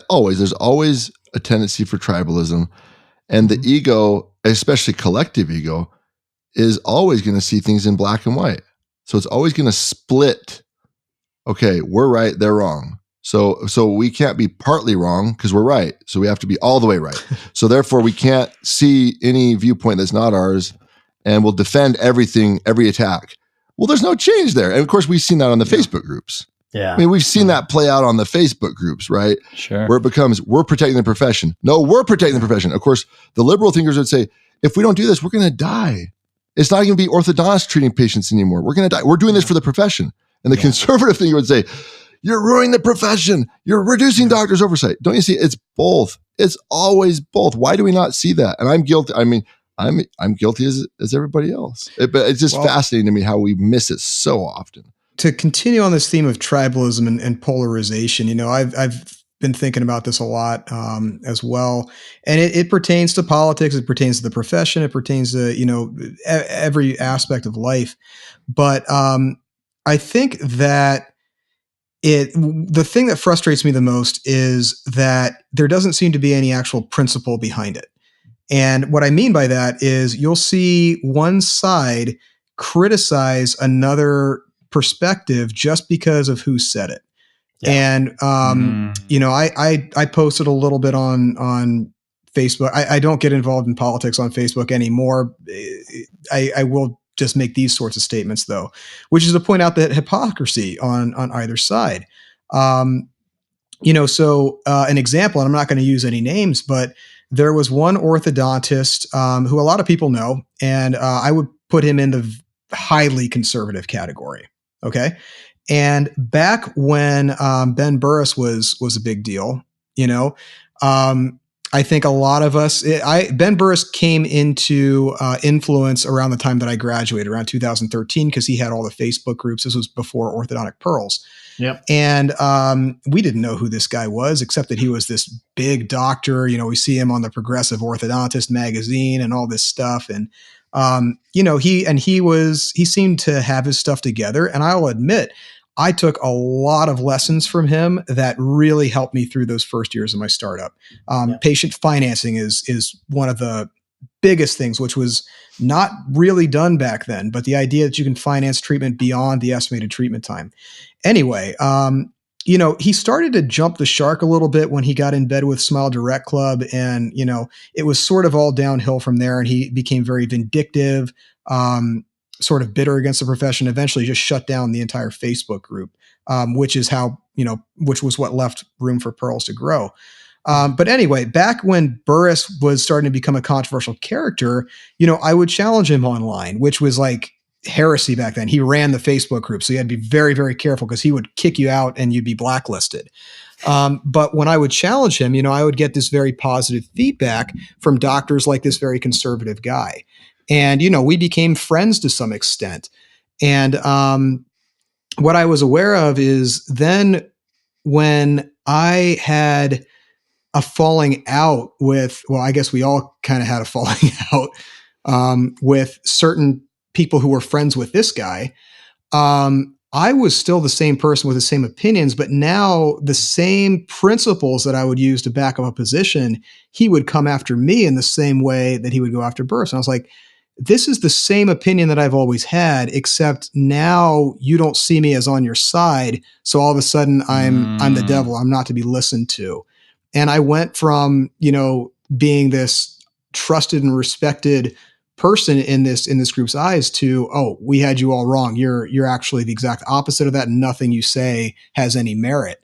always. There's always a tendency for tribalism, and the ego, especially collective ego, is always going to see things in black and white. So it's always going to split. Okay, we're right, they're wrong. So we can't be partly wrong because we're right. So we have to be all the way right. So therefore, we can't see any viewpoint that's not ours, and we'll defend everything, every attack. Well, there's no change there. And of course, we've seen that on the Facebook groups. Yeah. We've seen that play out on the Facebook groups, right? Sure. Where it becomes, we're protecting the profession. No, we're protecting the profession. Of course, the liberal thinkers would say, if we don't do this, we're going to die. It's not going to be orthodontists treating patients anymore. We're going to die. We're doing this for the profession. And the conservative thinker would say, you're ruining the profession. You're reducing doctors' oversight. Don't you see? It's both. It's always both. Why do we not see that? And I'm guilty. I'm guilty as everybody else. But it's just fascinating to me how we miss it so often. To continue on this theme of tribalism and polarization, I've been thinking about this a lot as well, and it pertains to politics, it pertains to the profession, it pertains to every aspect of life. But I think that the thing that frustrates me the most is that there doesn't seem to be any actual principle behind it. And what I mean by that is you'll see one side criticize another perspective just because of who said it. Yeah. And, I posted a little bit on Facebook. I don't get involved in politics on Facebook anymore. I will just make these sorts of statements though, which is to point out that hypocrisy on either side. An example, and I'm not going to use any names, but there was one orthodontist who a lot of people know, and I would put him in the highly conservative category. Okay. And back when Ben Burris was a big deal, I think a lot of us, Ben Burris came into influence around the time that I graduated, around 2013, because he had all the Facebook groups. This was before Orthodontic Pearls. Yep. And we didn't know who this guy was, except that he was this big doctor. We see him on the Progressive Orthodontist magazine and all this stuff. And he seemed to have his stuff together. And I'll admit, I took a lot of lessons from him that really helped me through those first years of my startup. Patient financing is one of the biggest things, which was not really done back then, but the idea that you can finance treatment beyond the estimated treatment time. Anyway, he started to jump the shark a little bit when he got in bed with Smile Direct Club, and it was sort of all downhill from there, and he became very vindictive, sort of bitter against the profession, eventually just shut down the entire Facebook group, which was what left room for Pearls to grow. But anyway, back when Burris was starting to become a controversial character, I would challenge him online, which was like heresy back then. He ran the Facebook group, so you had to be very, very careful because he would kick you out and you'd be blacklisted. But when I would challenge him, I would get this very positive feedback from doctors like this very conservative guy. And, we became friends to some extent. And what I was aware of is then when I had a falling out with, well, I guess we all kind of had a falling out with certain people who were friends with this guy. I was still the same person with the same opinions, but now the same principles that I would use to back up a position, he would come after me in the same way that he would go after Burris. And I was like, this is the same opinion that I've always had, except now you don't see me as on your side. So all of a sudden I'm the devil. I'm not to be listened to. And I went from, being this trusted and respected person in this group's eyes to, oh, we had you all wrong. You're actually the exact opposite of that. And nothing you say has any merit.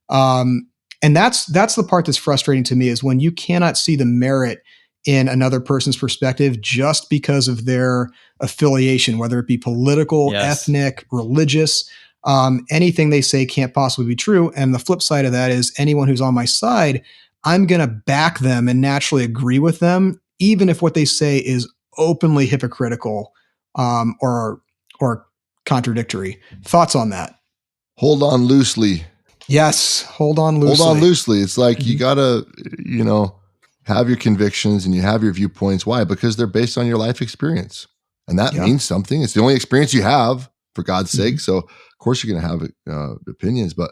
And that's the part that's frustrating to me, is when you cannot see the merit in another person's perspective just because of their affiliation, whether it be political, ethnic, religious. Anything they say can't possibly be true. And the flip side of that is anyone who's on my side, I'm going to back them and naturally agree with them, even if what they say is openly hypocritical or contradictory. Thoughts on that? Hold on loosely. Yes, hold on loosely. Hold on loosely. It's like you got to, have your convictions and you have your viewpoints. Why? Because they're based on your life experience. And that means something. It's the only experience you have, for God's sake. So, of course, you're going to have opinions, but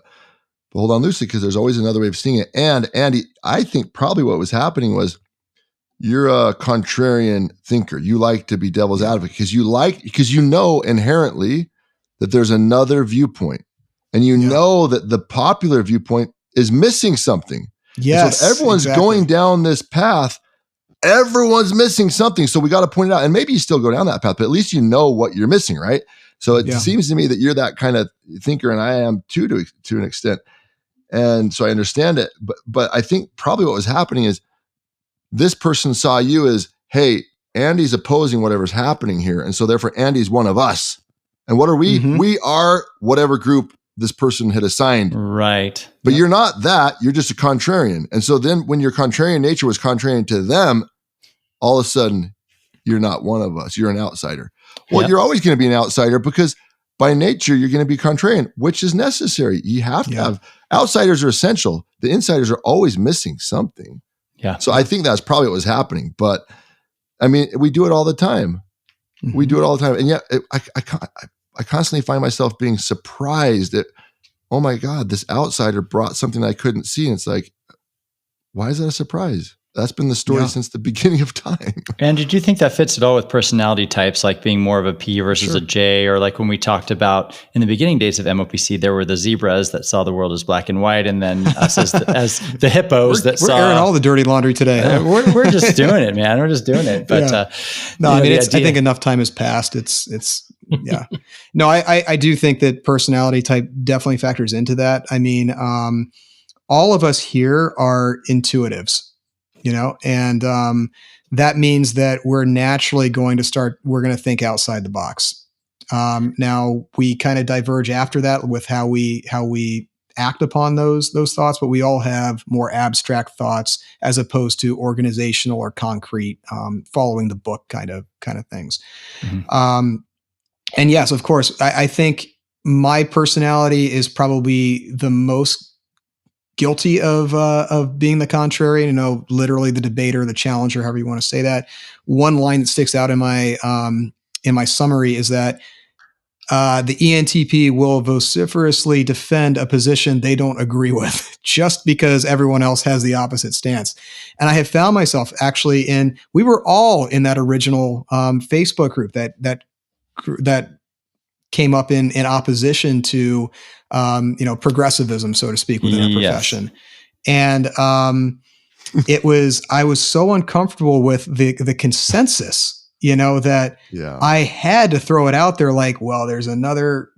hold on loosely because there's always another way of seeing it. And Andy, I think probably what was happening was you're a contrarian thinker. You like to be devil's advocate because you know inherently that there's another viewpoint. And you know that the popular viewpoint is missing something. Yes. So if everyone's going down this path, everyone's missing something. So we got to point it out. And maybe you still go down that path, but at least you know what you're missing, right? So it seems to me that you're that kind of thinker, and I am too, to an extent. And so I understand it. But I think probably what was happening is this person saw you as, hey, Andy's opposing whatever's happening here. And so therefore Andy's one of us. And what are we? We are whatever group this person had assigned. Right. But you're not that, you're just a contrarian. And so then when your contrarian nature was contrarian to them, all of a sudden you're not one of us, you're an outsider. Well, you're always going to be an outsider because by nature you're going to be contrarian, which is necessary. You have to have, outsiders are essential. The insiders are always missing something. Yeah. So I think that's probably what was happening. But I mean, we do it all the time. We do it all the time. And yet I constantly find myself being surprised at, oh my God, this outsider brought something I couldn't see. And it's like, why is that a surprise? That's been the story since the beginning of time. And did you think that fits at all with personality types, like being more of a P versus a J, or like when we talked about in the beginning days of MOPC, there were the zebras that saw the world as black and white, and then us as the hippos that saw. We're airing all the dirty laundry today. We're just doing it, man. We're just doing it. But I mean, I think enough time has passed. No, I do think that personality type definitely factors into that. I mean, all of us here are intuitives. And that means that we're naturally going to think outside the box. Now we kind of diverge after that with how we act upon those thoughts, but we all have more abstract thoughts as opposed to organizational or concrete, following the book kind of things. And yes, of course, I think my personality is probably the most guilty of being the contrarian, literally the debater, the challenger, however you want to say that. One line that sticks out in my summary is that the ENTP will vociferously defend a position they don't agree with just because everyone else has the opposite stance. And I have found myself actually we were all in that original Facebook group that came up in opposition to progressivism, so to speak, within our profession. And I was so uncomfortable with the consensus, that I had to throw it out there like, well, there's another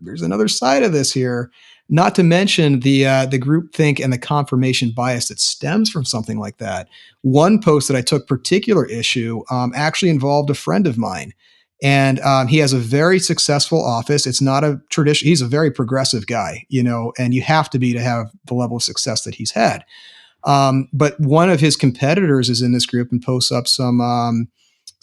side of this here. Not to mention the groupthink and the confirmation bias that stems from something like that. One post that I took particular issue actually involved a friend of mine. And he has a very successful office. It's not a tradition. He's a very progressive guy, and you have to have the level of success that he's had. But one of his competitors is in this group and posts up some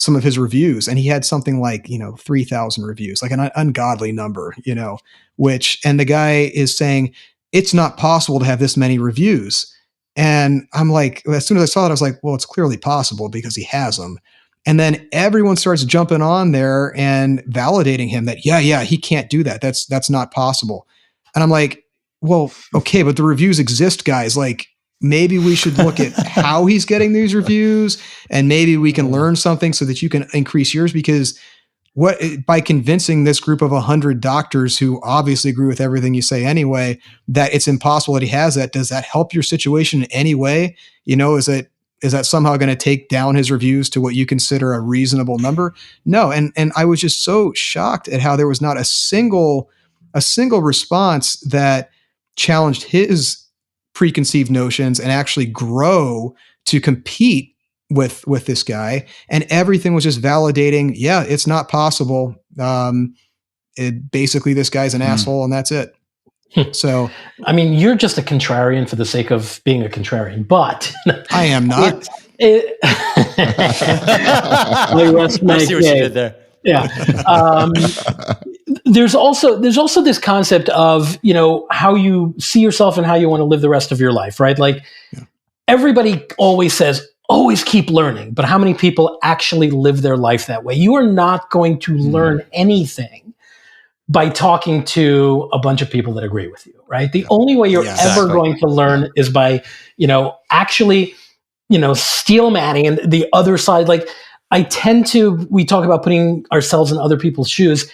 of his reviews. And he had something like, 3,000 reviews, like an ungodly number, and the guy is saying, it's not possible to have this many reviews. And I'm like, as soon as I saw that, I was like, well, it's clearly possible because he has them. And then everyone starts jumping on there and validating him that, he can't do that. That's not possible. And I'm like, well, okay, but the reviews exist, guys. Like, maybe we should look at how he's getting these reviews, and maybe we can learn something so that you can increase yours. Because by convincing this group of 100 doctors who obviously agree with everything you say anyway, that it's impossible that he has that, does that help your situation in any way? Is that somehow going to take down his reviews to what you consider a reasonable number? No. And I was just so shocked at how there was not a single response that challenged his preconceived notions and actually grow to compete with this guy, and everything was just validating. Yeah, it's not possible. Basically, this guy's an asshole, and that's it. So, I mean, you're just a contrarian for the sake of being a contrarian, but I am not. I see what you did there. Yeah. There's also this concept of, how you see yourself and how you want to live the rest of your life, right? Like everybody always says, always keep learning, but how many people actually live their life that way? You are not going to learn anything by talking to a bunch of people that agree with you, right? The only way you're ever going to learn is by, actually, steel manning and the other side. Like we talk about putting ourselves in other people's shoes.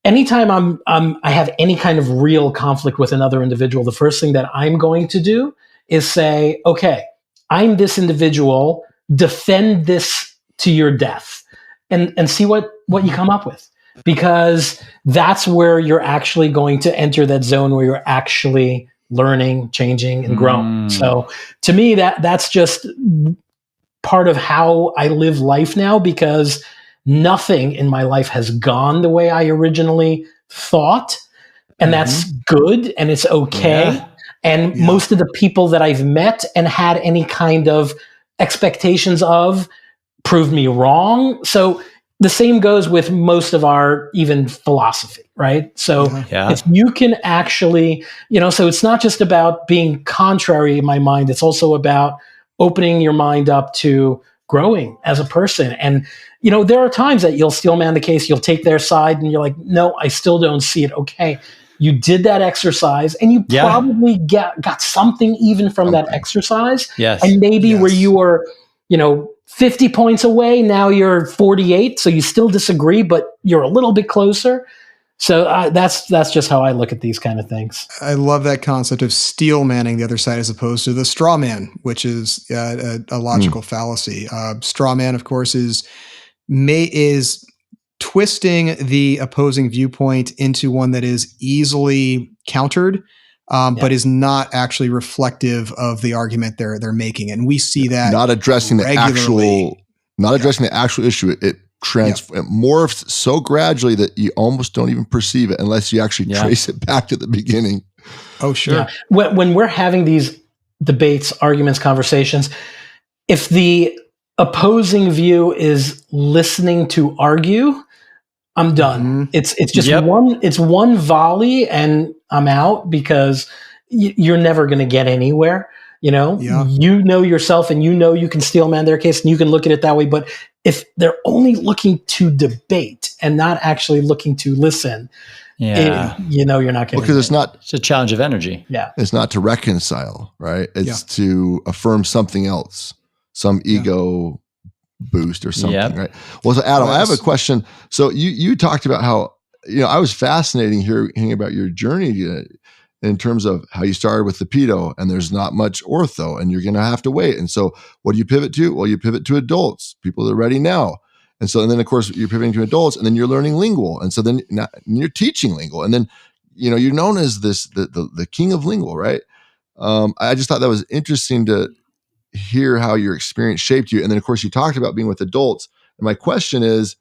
Anytime I have any kind of real conflict with another individual, the first thing that I'm going to do is say, okay, I'm this individual, defend this to your death and see what you come up with. Because that's where you're actually going to enter that zone where you're actually learning, changing, and growing. So to me, that's just part of how I live life now, because nothing in my life has gone the way I originally thought. And that's good and it's okay. Yeah. And most of the people that I've met and had any kind of expectations of proved me wrong. So the same goes with most of our even philosophy, right? So if you can actually, so it's not just about being contrary in my mind, it's also about opening your mind up to growing as a person. And, there are times that you'll steel man the case, you'll take their side and you're like, no, I still don't see it. Okay. You did that exercise and you probably got something even from that exercise. Yes. And maybe where you were, 50 points away, now you're 48. So you still disagree, but you're a little bit closer. So that's just how I look at these kind of things. I love that concept of steel manning the other side as opposed to the straw man, which is a logical fallacy. Straw man, of course, is twisting the opposing viewpoint into one that is easily countered, but is not actually reflective of the argument they're making. And we see that not addressing regularly. the actual issue. It morphs so gradually that you almost don't even perceive it unless you actually trace it back to the beginning. Oh, sure. Yeah. When we're having these debates, arguments, conversations, if the opposing view is listening to argue, I'm done. It's just one volley and I'm out, because you're never going to get anywhere. You know yourself and you can steel man their case and you can look at it that way. But if they're only looking to debate and not actually looking to listen, you're not getting because it's a challenge of energy. Yeah. It's not to reconcile, right? It's to affirm something else, some ego boost or something, right? Well, so Adam, I have a question. So you talked about how, I was fascinating hearing about your journey in terms of how you started with the pedo and there's not much ortho and you're going to have to wait. And so what do you pivot to? Well, you pivot to adults, people that are ready now. And then of course you're pivoting to adults and then you're learning lingual. And so then you're teaching lingual. And then, you're known as the king of lingual, right? I just thought that was interesting to hear how your experience shaped you. And then of course you talked about being with adults. And my question is,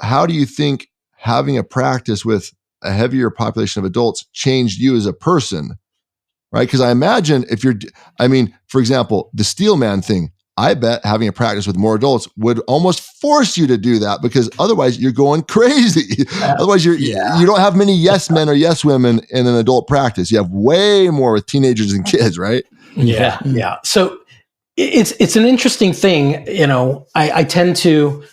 how do you think having a practice with a heavier population of adults changed you as a person, right? Because I imagine for example, the steel man thing, I bet having a practice with more adults would almost force you to do that, because otherwise you're going crazy. Otherwise you don't have many yes men or yes women in an adult practice. You have way more with teenagers and kids, right? Yeah. Yeah. So it's an interesting thing. I tend to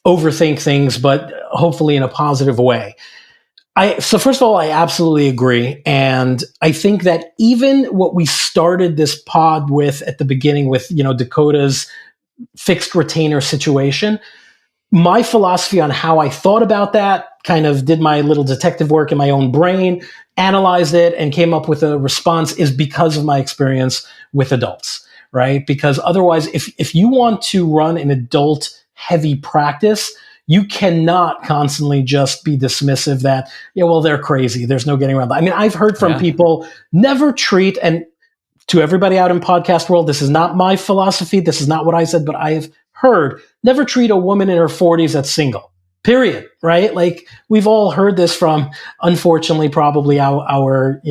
overthink things, but hopefully in a positive way. So first of all, I absolutely agree. And I think that even what we started this pod with at the beginning with, Dakota's fixed retainer situation, my philosophy on how I thought about that, kind of did my little detective work in my own brain, analyzed it and came up with a response, is because of my experience with adults, right? Because otherwise, if you want to run an adult heavy practice, you cannot constantly just be dismissive that, they're crazy. There's no getting around that. I mean, I've heard from people never treat, and to everybody out in podcast world, this is not my philosophy. This is not what I said, but I have heard, never treat a woman in her 40s that's single, period. Right? Like we've all heard this from, unfortunately, probably our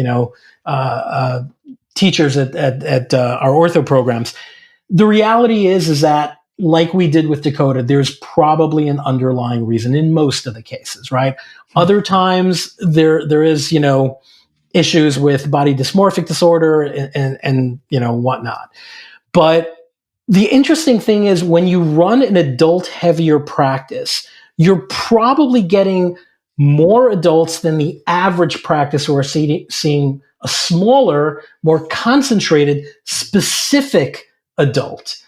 teachers at our ortho programs. The reality is that, like we did with Dakota, there's probably an underlying reason in most of the cases, right? Other times there is, issues with body dysmorphic disorder and whatnot. But the interesting thing is when you run an adult heavier practice, you're probably getting more adults than the average practice who are seeing a smaller, more concentrated, specific adult.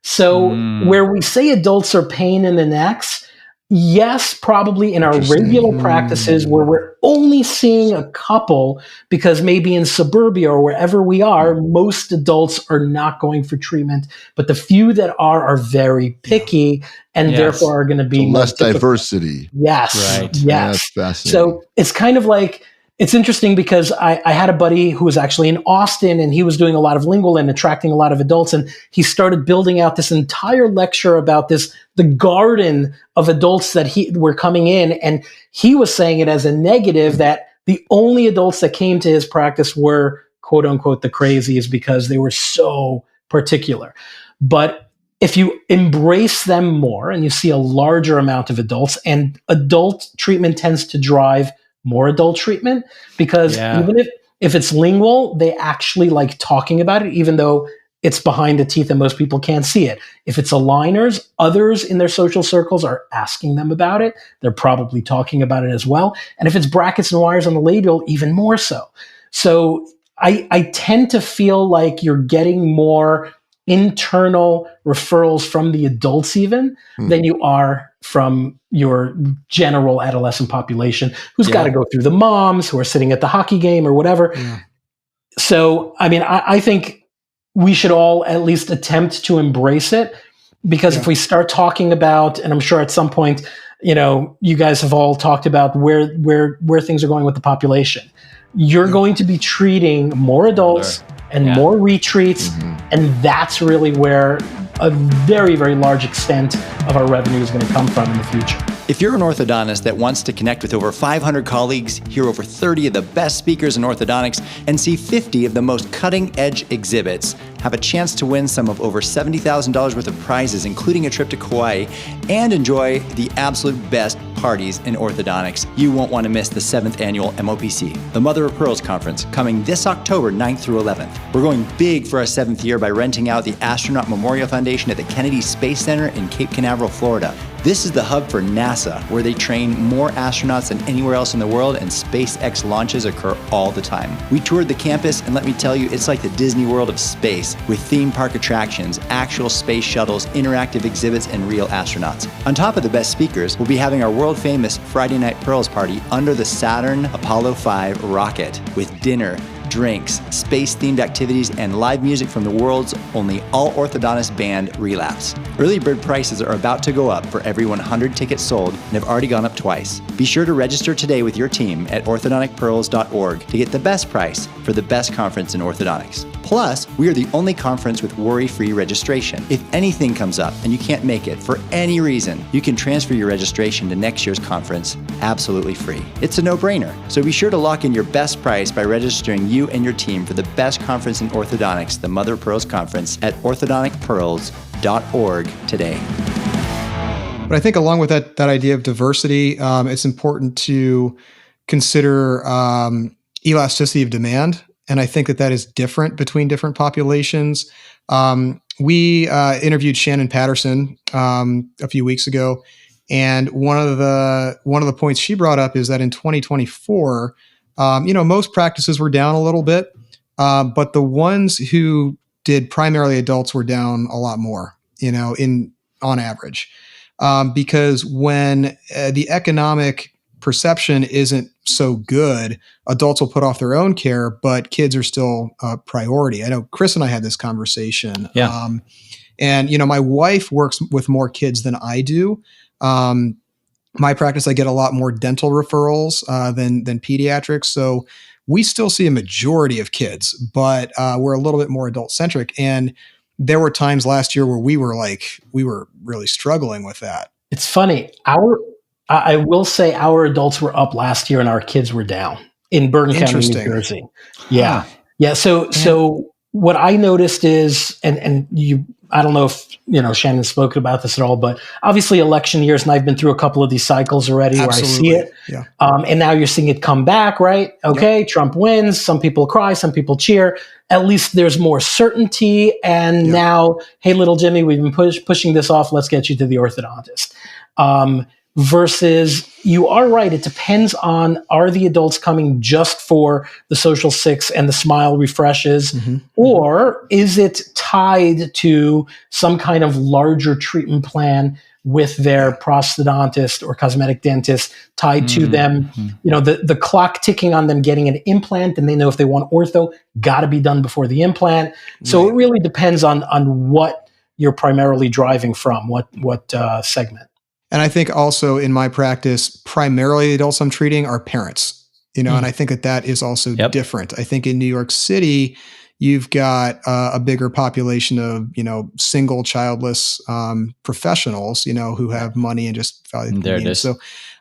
So where we say adults are pain in the necks, yes, probably in our regular practices where we're only seeing a couple, because maybe in suburbia or wherever we are, most adults are not going for treatment, but the few that are very picky and therefore are going to be less difficult. Diversity. Yes. Right. Yes. Yeah, that's fascinating. So it's kind of like, it's interesting because I had a buddy who was actually in Austin and he was doing a lot of lingual and attracting a lot of adults. And he started building out this entire lecture about the garden of adults that were coming in. And he was saying it as a negative that the only adults that came to his practice were quote unquote the crazies because they were so particular. But if you embrace them more and you see a larger amount of adults, and adult treatment tends to drive more adult treatment, because even if it's lingual, they actually like talking about it, even though it's behind the teeth and most people can't see it. If it's aligners, others in their social circles are asking them about it. They're probably talking about it as well. And if it's brackets and wires on the labial, even more so. So I tend to feel like you're getting more internal referrals from the adults even than you are from your general adolescent population who's got to go through the moms who are sitting at the hockey game or whatever. Yeah. So, I mean, I think we should all at least attempt to embrace it, because if we start talking about, and I'm sure at some point, you guys have all talked about where things are going with the population. You're going to be treating more adults and more retreats, and that's really where a very, very large extent of our revenue is going to come from in the future. If you're an orthodontist that wants to connect with over 500 colleagues, hear over 30 of the best speakers in orthodontics, and see 50 of the most cutting-edge exhibits, have a chance to win some of over $70,000 worth of prizes, including a trip to Kauai, and enjoy the absolute best parties in orthodontics, you won't want to miss the 7th annual MOPC, the Mother of Pearls Conference, coming this October 9th through 11th. We're going big for our 7th year by renting out the Astronaut Memorial Foundation at the Kennedy Space Center in Cape Canaveral, Florida. This is the hub for NASA, where they train more astronauts than anywhere else in the world, and SpaceX launches occur all the time. We toured the campus, and let me tell you, it's like the Disney World of space, with theme park attractions, actual space shuttles, interactive exhibits, and real astronauts. On top of the best speakers, we'll be having our world-famous Friday Night Pearls party under the Saturn Apollo 5 rocket, with dinner, drinks, space-themed activities, and live music from the world's only all-orthodontist band, Relapse. Early bird prices are about to go up for every 100 tickets sold and have already gone up twice. Be sure to register today with your team at orthodonticpearls.org to get the best price for the best conference in orthodontics. Plus, we are the only conference with worry-free registration. If anything comes up and you can't make it for any reason, you can transfer your registration to next year's conference absolutely free. It's a no-brainer, so be sure to lock in your best price by registering you and your team for the best conference in orthodontics, the Mother of Pearls Conference, at orthodonticpearls.org today. But I think along with that idea of diversity, it's important to consider elasticity of demand. And I think that is different between different populations. We interviewed Shannon Patterson a few weeks ago, and one of the points she brought up is that in 2024, most practices were down a little bit, but the ones who did primarily adults were down a lot more, on average, because when the economic perception isn't so good, adults will put off their own care, but kids are still a priority. I know Chris and I had this conversation. Yeah. And my wife works with more kids than I do. My practice, I get a lot more dental referrals than pediatrics. So we still see a majority of kids, but we're a little bit more adult centric. And there were times last year where we were really struggling with that. It's funny. I will say our adults were up last year and our kids were down in Bergen County, New Jersey. Yeah. Huh. Yeah. So what I noticed is, and I don't know if, Shannon spoke about this at all, but obviously election years, and I've been through a couple of these cycles already Absolutely. where I see it. Yeah. And now you're seeing it come back, right? Okay. Yep. Trump wins. Some people cry, some people cheer. At least there's more certainty. And now, hey, little Jimmy, we've been pushing this off. Let's get you to the orthodontist. Versus, you are right. It depends on, are the adults coming just for the social six and the smile refreshes, or is it tied to some kind of larger treatment plan with their prosthodontist or cosmetic dentist, tied to them, the clock ticking on them getting an implant, and they know if they want ortho, got to be done before the implant. So it really depends on what you're primarily driving from, what segment. And I think also in my practice, primarily the adults I'm treating are parents, and I think that is also different. I think in New York City, you've got a bigger population of, single childless professionals, who have money and just value. There it is. So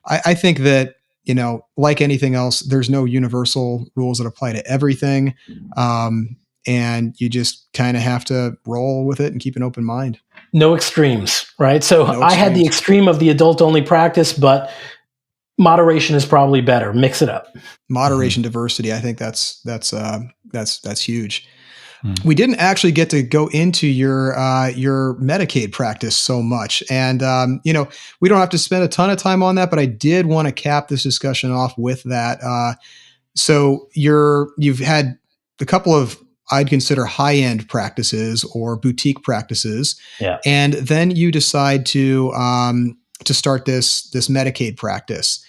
I think that, like anything else, there's no universal rules that apply to everything. And you just kind of have to roll with it and keep an open mind. No extremes, right? So I had the extreme of the adult-only practice, but moderation is probably better. Mix it up. Moderation, diversity. I think that's huge. We didn't actually get to go into your Medicaid practice so much, and we don't have to spend a ton of time on that. But I did want to cap this discussion off with that. So you've had a couple of, I'd consider, high-end practices or boutique practices. Yeah. And then you decide to start this Medicaid practice,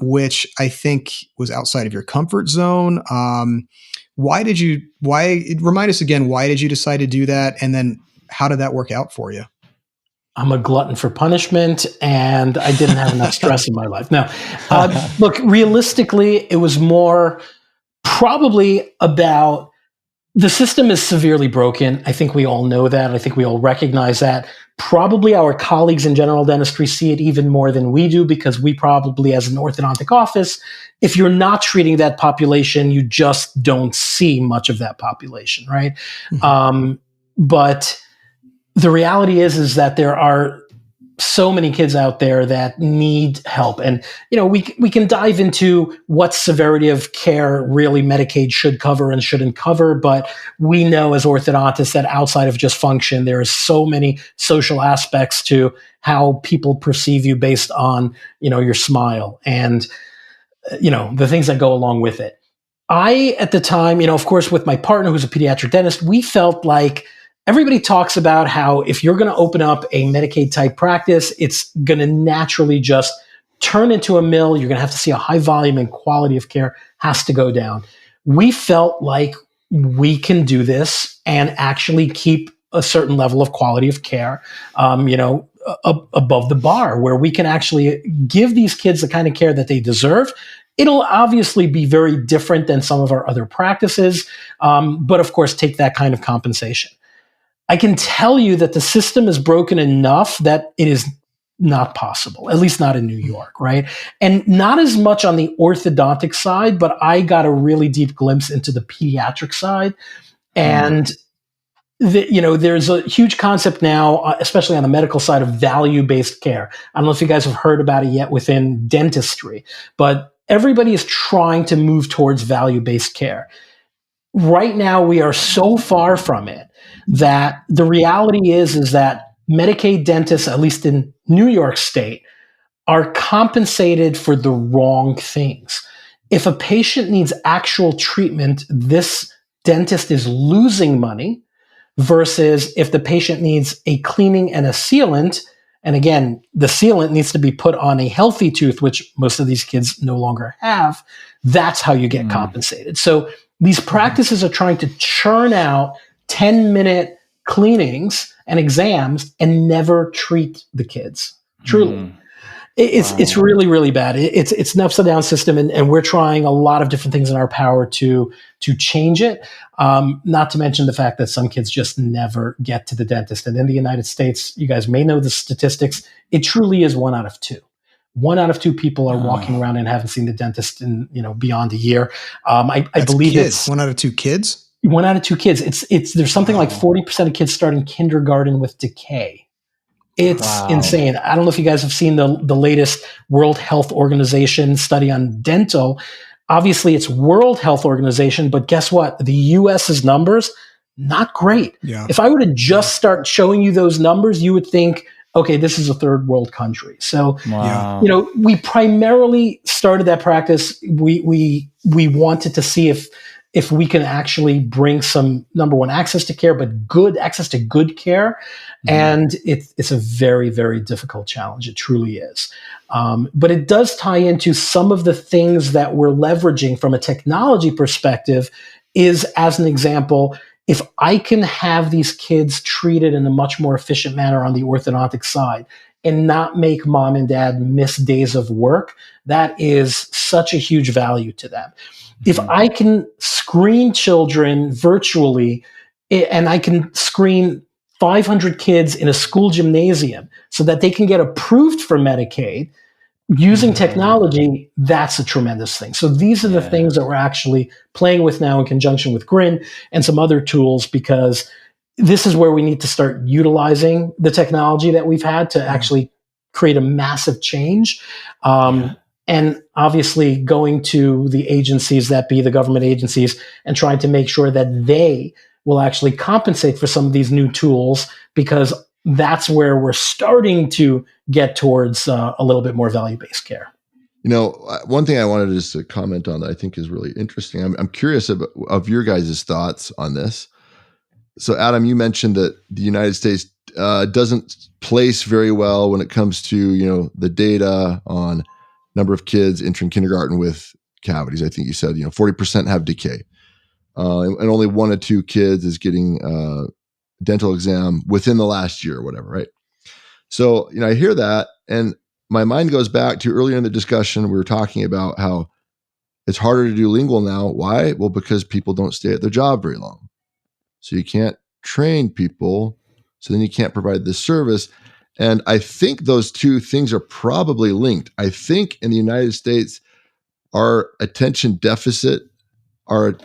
which I think was outside of your comfort zone. Remind us again, why did you decide to do that? And then how did that work out for you? I'm a glutton for punishment, and I didn't have enough stress in my life. Now, look, realistically, it was more probably about, the system is severely broken. I think we all know that. I think we all recognize that. Probably our colleagues in general dentistry see it even more than we do, because we probably, as an orthodontic office, if you're not treating that population, you just don't see much of that population, right? But the reality is that there are so many kids out there that need help. And, we can dive into what severity of care really Medicaid should cover and shouldn't cover. But we know as orthodontists that outside of just function, there are so many social aspects to how people perceive you based on, your smile and, the things that go along with it. I, at the time, of course, with my partner, who's a pediatric dentist, we felt like, everybody talks about how if you're going to open up a Medicaid type practice, it's going to naturally just turn into a mill. You're going to have to see a high volume, and quality of care has to go down. We felt like we can do this and actually keep a certain level of quality of care, above the bar, where we can actually give these kids the kind of care that they deserve. It'll obviously be very different than some of our other practices, but of course, take that kind of compensation. I can tell you that the system is broken enough that it is not possible, at least not in New York, right? And not as much on the orthodontic side, but I got a really deep glimpse into the pediatric side. And, there's a huge concept now, especially on the medical side, of value-based care. I don't know if you guys have heard about it yet within dentistry, but everybody is trying to move towards value-based care. Right now, we are so far from it that the reality is that Medicaid dentists, at least in New York State, are compensated for the wrong things. If a patient needs actual treatment, this dentist is losing money, versus if the patient needs a cleaning and a sealant, and again, the sealant needs to be put on a healthy tooth, which most of these kids no longer have, that's how you get compensated. So these practices are trying to churn out 10-minute cleanings and exams and never treat the kids, truly. It's really, really bad. It's an upside down system, and we're trying a lot of different things in our power to change it. Not to mention the fact that some kids just never get to the dentist. And in the United States, you guys may know the statistics. It truly is 1 out of 2. 1 out of 2 people are walking around and haven't seen the dentist in beyond a year. I believe kids. it's 1 out of 2 kids. 1 out of 2 kids. It's there's something like 40% of kids starting kindergarten with decay. It's insane. I don't know if you guys have seen the latest World Health Organization study on dental. Obviously, it's World Health Organization, but guess what? The U.S.'s numbers, not great. Yeah. If I were to just start showing you those numbers, you would think, okay, this is a third world country. So, we primarily started that practice. We wanted to see if we can actually bring some, number one, access to care, but good access to good care. And it's a very, very difficult challenge. It truly is. But it does tie into some of the things that we're leveraging from a technology perspective is, as an example, if I can have these kids treated in a much more efficient manner on the orthodontic side and not make mom and dad miss days of work, that is such a huge value to them. If I can screen children virtually and I can screen 500 kids in a school gymnasium so that they can get approved for Medicaid using technology, that's a tremendous thing. So these are the things that we're actually playing with now in conjunction with Grin and some other tools, because this is where we need to start utilizing the technology that we've had to actually create a massive change. And obviously going to the agencies that be the government agencies and trying to make sure that they will actually compensate for some of these new tools, because that's where we're starting to get towards a little bit more value-based care. One thing I wanted just to comment on that I think is really interesting. I'm curious of your guys' thoughts on this. So Adam, you mentioned that the United States doesn't place very well when it comes to, the data on number of kids entering kindergarten with cavities. I think you said, 40% have decay. And only 1 or 2 kids is getting dental exam within the last year or whatever, right? So, I hear that and my mind goes back to earlier in the discussion, we were talking about how it's harder to do lingual now. Why? Well, because people don't stay at their job very long. So you can't train people. So then you can't provide this service. And I think those two things are probably linked. I think in the United States, our attention deficit, our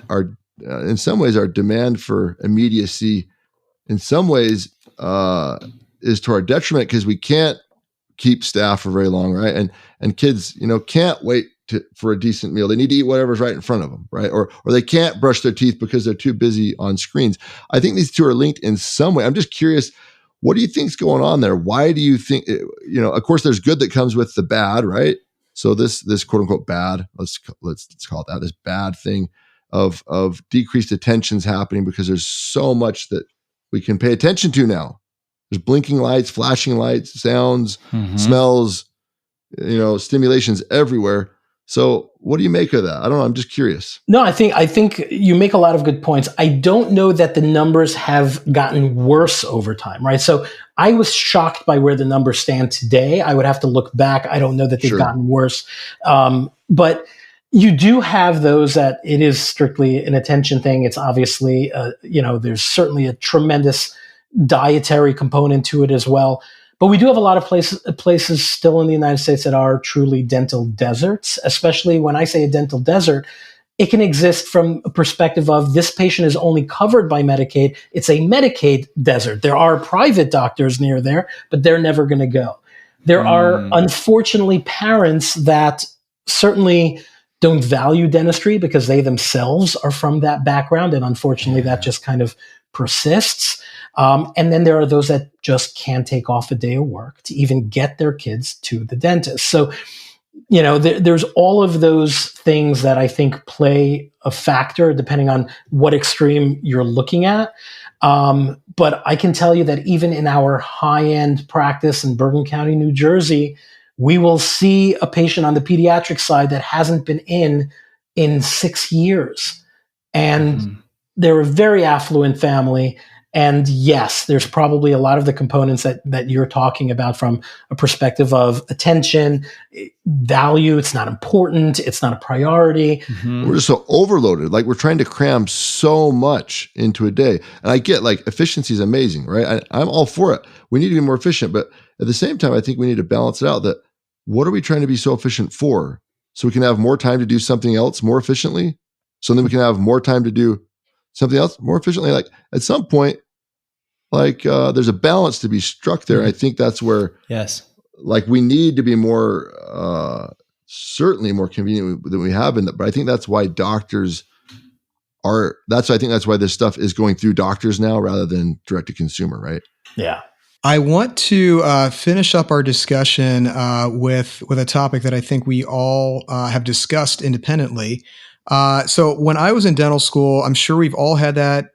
in some ways, our demand for immediacy, in some ways, is to our detriment because we can't keep staff for very long, right? And kids, can't wait for a decent meal. They need to eat whatever's right in front of them, right? Or they can't brush their teeth because they're too busy on screens. I think these two are linked in some way. I'm just curious, what do you think's going on there? Why do you think? Of course, there's good that comes with the bad, right? So this quote unquote bad, let's call it that, this bad thing of decreased attention's happening because there's so much that we can pay attention to now. There's blinking lights, flashing lights, sounds, smells, stimulations everywhere. So what do you make of that? I don't know. I'm just curious. No, I think you make a lot of good points. I don't know that the numbers have gotten worse over time, right? So I was shocked by where the numbers stand today. I would have to look back. I don't know that they've gotten worse. But you do have those that it is strictly an attention thing. It's obviously, there's certainly a tremendous dietary component to it as well. But we do have a lot of places still in the United States that are truly dental deserts, especially when I say a dental desert, it can exist from a perspective of this patient is only covered by Medicaid. It's a Medicaid desert. There are private doctors near there, but they're never going to go. There are, unfortunately, parents that certainly don't value dentistry because they themselves are from that background. And unfortunately, that just kind of persists. And then there are those that just can't take off a day of work to even get their kids to the dentist. So, there's all of those things that I think play a factor depending on what extreme you're looking at. But I can tell you that even in our high-end practice in Bergen County, New Jersey, we will see a patient on the pediatric side that hasn't been in 6 years. And they're a very affluent family. And yes, there's probably a lot of the components that you're talking about from a perspective of attention, value. It's not important. It's not a priority. Mm-hmm. We're just so overloaded. Like we're trying to cram so much into a day. And I get like efficiency is amazing, right? I'm all for it. We need to be more efficient. But at the same time, I think we need to balance it out that what are we trying to be so efficient for? So we can have more time to do something else more efficiently. So then we can have more time to do something else more efficiently. Like at some point, there's a balance to be struck there. I think that's where, like we need to be more, certainly more convenient than we have been. But I think that's why doctors I think that's why this stuff is going through doctors now rather than direct to consumer, right? Yeah. I want to finish up our discussion with a topic that I think we all have discussed independently. So when I was in dental school, I'm sure we've all had that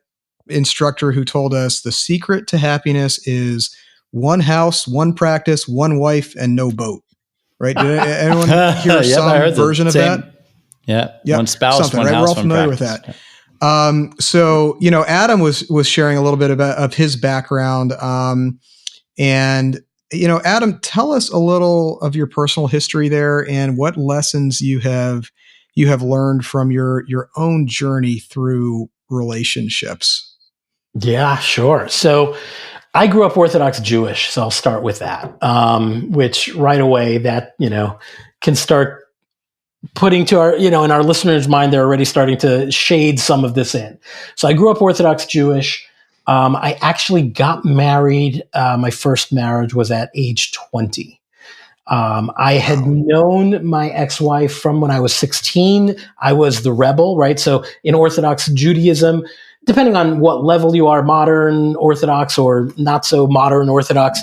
instructor who told us the secret to happiness is one house, one practice, one wife, and no boat. Right? Did anyone hear some version of that? Yeah. Yep. One spouse, one right? house, We're all one familiar practice. with that. So, Adam was sharing a little bit of his background. And, Adam, tell us a little of your personal history there and what lessons you have learned from your own journey through relationships. Yeah, sure. So I grew up Orthodox Jewish, so I'll start with that, which right away that, can start putting to our, in our listeners' mind, they're already starting to shade some of this in. So I grew up Orthodox Jewish. I actually got married. My first marriage was at age 20. I had known my ex-wife from when I was 16. I was the rebel, right? So in Orthodox Judaism, depending on what level you are, modern Orthodox or not so modern Orthodox,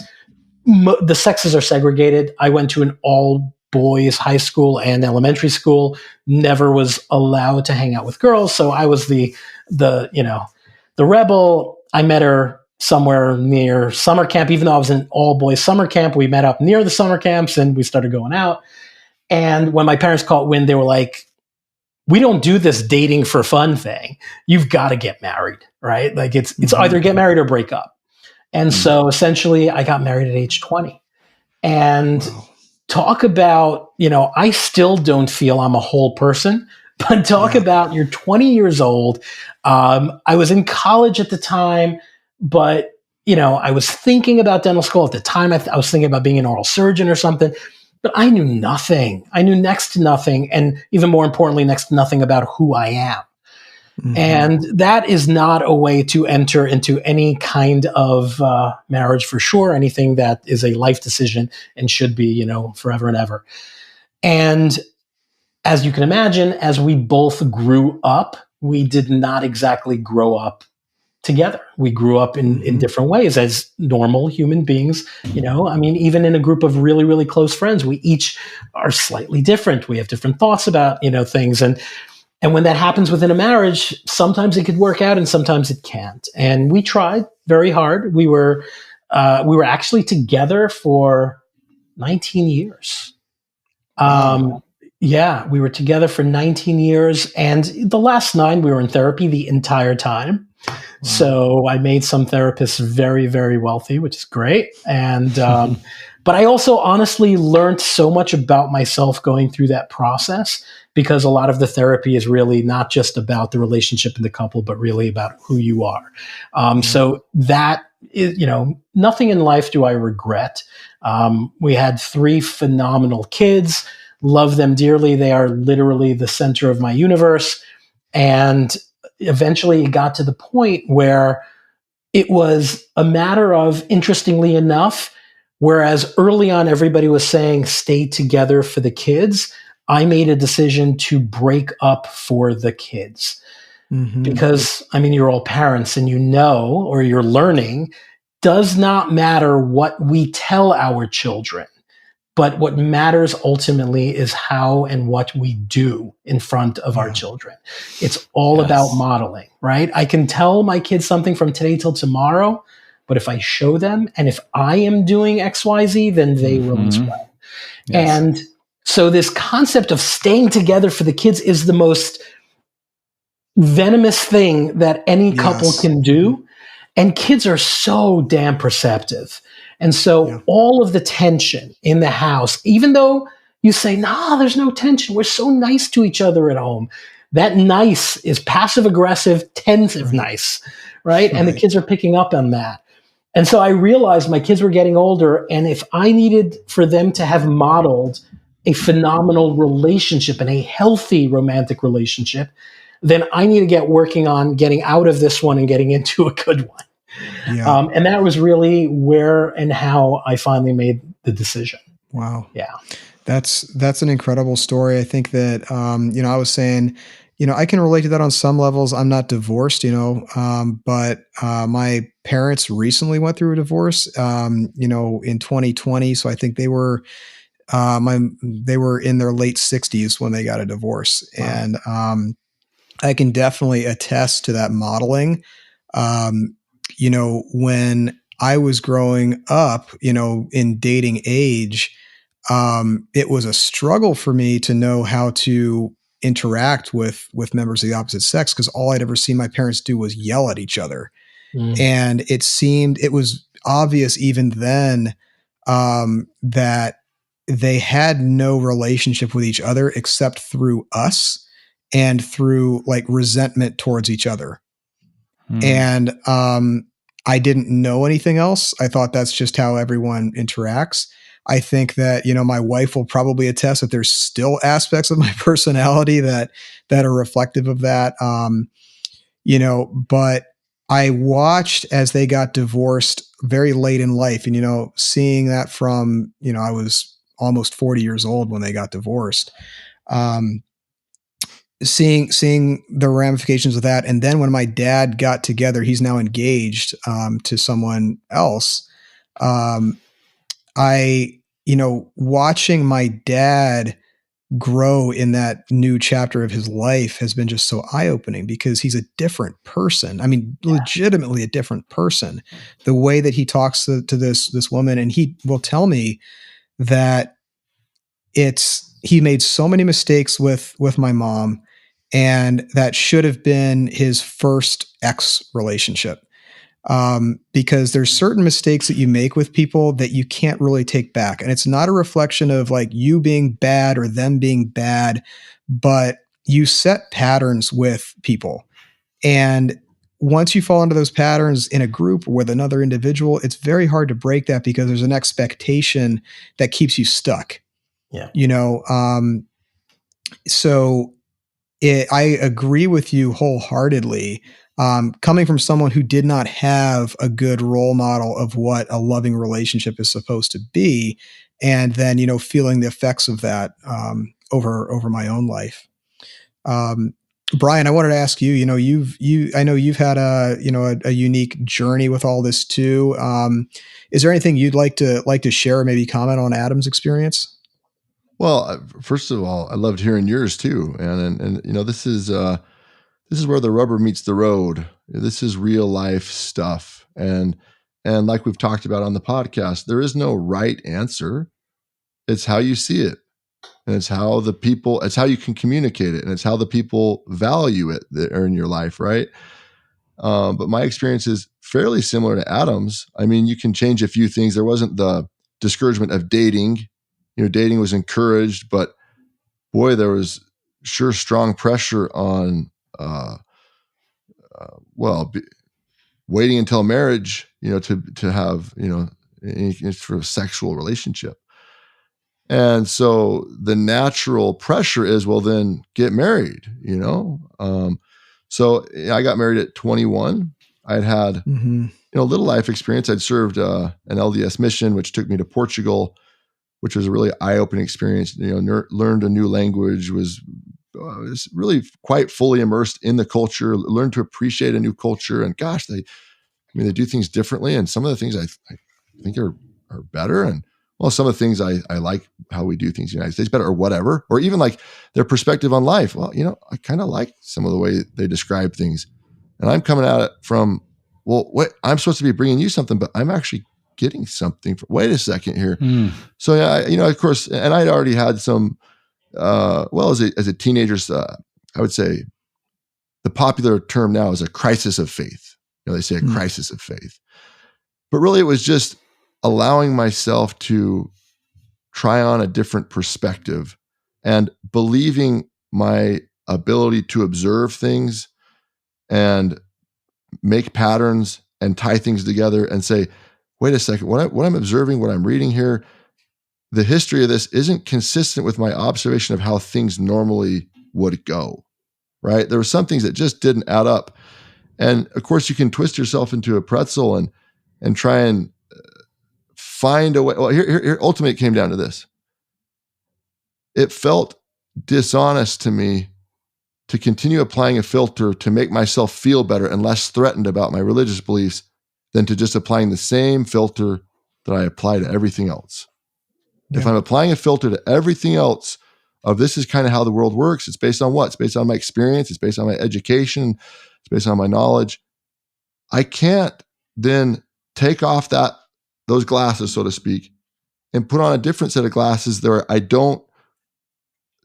the sexes are segregated. I went to an all-boys high school and elementary school, never was allowed to hang out with girls. So I was the rebel. I met her somewhere near summer camp, even though I was in all-boys summer camp. We met up near the summer camps and we started going out. And when my parents caught wind, they were like, we don't do this dating for fun thing. You've got to get married, right? Like it's either get married or break up. And so essentially I got married at age 20. And talk about, I still don't feel I'm a whole person, but talk about you're 20 years old. I was in college at the time, but, I was thinking about dental school at the time. I was thinking about being an oral surgeon or something. But I knew nothing. I knew next to nothing. And even more importantly, next to nothing about who I am. Mm-hmm. And that is not a way to enter into any kind of marriage for sure. Anything that is a life decision and should be, forever and ever. And as you can imagine, as we both grew up, we did not exactly grow up together. We grew up in different ways as normal human beings. Even in a group of really, really close friends, we each are slightly different. We have different thoughts about, things. And when that happens within a marriage, sometimes it could work out and sometimes it can't. And we tried very hard. We were actually together for 19 years. Yeah, we were together for 19 years. And the last 9, we were in therapy the entire time. So I made some therapists very, very wealthy, which is great. And, but I also honestly learned so much about myself going through that process, because a lot of the therapy is really not just about the relationship in the couple, but really about who you are. So that is, nothing in life do I regret. We had 3 phenomenal kids, love them dearly. They are literally the center of my universe. And eventually it got to the point where it was a matter of, interestingly enough, whereas early on everybody was saying stay together for the kids, I made a decision to break up for the kids. Because, you're all parents and or you're learning, does not matter what we tell our children. But what matters ultimately is how and what we do in front of our children. It's all about modeling, right? I can tell my kids something from today till tomorrow, but if I show them and if I am doing X, Y, Z, then they will as well. Yes. And so this concept of staying together for the kids is the most venomous thing that any couple can do. And kids are so damn perceptive. And so all of the tension in the house, even though you say, no, there's no tension, we're so nice to each other at home. That nice is passive aggressive, tensive nice, right? And the kids are picking up on that. And so I realized my kids were getting older, and if I needed for them to have modeled a phenomenal relationship and a healthy romantic relationship, then I need to get working on getting out of this one and getting into a good one. Yeah. And that was really where and how I finally made the decision. Wow. Yeah. That's an incredible story. I think that, I was saying, I can relate to that on some levels. I'm not divorced, but my parents recently went through a divorce, in 2020. So I think they were in their late 60s when they got a divorce. Wow. And I can definitely attest to that modeling. When I was growing up, in dating age, it was a struggle for me to know how to interact with members of the opposite sex, because all I'd ever seen my parents do was yell at each other. And it was obvious even then that they had no relationship with each other except through us and through like resentment towards each other. And I didn't know anything else. I thought that's just how everyone interacts. I think that, my wife will probably attest that there's still aspects of my personality that are reflective of that. But I watched as they got divorced very late in life, and, seeing that from, I was almost 40 years old when they got divorced. Seeing the ramifications of that. And then when my dad got together, he's now engaged to someone else. Watching my dad grow in that new chapter of his life has been just so eye-opening, because he's a different person. I mean, legitimately a different person. The way that he talks to this woman, and he will tell me that he made so many mistakes with my mom, and that should have been his first ex relationship. Because there's certain mistakes that you make with people that you can't really take back. And it's not a reflection of like you being bad or them being bad, but you set patterns with people. And once you fall into those patterns in a group or with another individual, it's very hard to break that, because there's an expectation that keeps you stuck. Yeah. I agree with you wholeheartedly. Coming from someone who did not have a good role model of what a loving relationship is supposed to be, and then, feeling the effects of that over my own life. Brian, I wanted to ask you, I know you've had a unique journey with all this too. Is there anything you'd like to share or maybe comment on Adam's experience? Well, first of all, I loved hearing yours too. And this is where the rubber meets the road. This is real life stuff. And like we've talked about on the podcast, there is no right answer. It's how you see it. And it's how you can communicate it. And it's how the people value it that are in your life, right? But my experience is fairly similar to Adam's. I mean, you can change a few things. There wasn't the discouragement of dating. Dating was encouraged, but boy, there was sure strong pressure on, waiting until marriage, to have, any sort of sexual relationship. And so the natural pressure is, well, then get married, So I got married at 21. I'd had, a little life experience. I'd served an LDS mission, which took me to Portugal, which was a really eye-opening experience. Learned a new language, was really quite fully immersed in the culture, learned to appreciate a new culture. And gosh, they do things differently. And some of the things I think are better. And some of the things I like how we do things in the United States better, or whatever, or even like their perspective on life. Well, I kind of like some of the way they describe things. And I'm coming at it from, I'm supposed to be bringing you something, but I'm actually getting something. Wait a second here. So yeah, of course, and I'd already had some, as a teenager, I would say the popular term now is a crisis of faith. They say a crisis of faith. But really, it was just allowing myself to try on a different perspective and believing my ability to observe things and make patterns and tie things together and say, wait a second, what I'm observing, what I'm reading here, the history of this isn't consistent with my observation of how things normally would go, right? There were some things that just didn't add up. And of course, you can twist yourself into a pretzel and try and find a way. Well, here, ultimately, it came down to this. It felt dishonest to me to continue applying a filter to make myself feel better and less threatened about my religious beliefs than to just applying the same filter that I apply to everything else. Yeah. If I'm applying a filter to everything else of this is kind of how the world works, it's based on what? It's based on my experience. It's based on my education. It's based on my knowledge. I can't then take off those glasses, so to speak, and put on a different set of glasses where I don't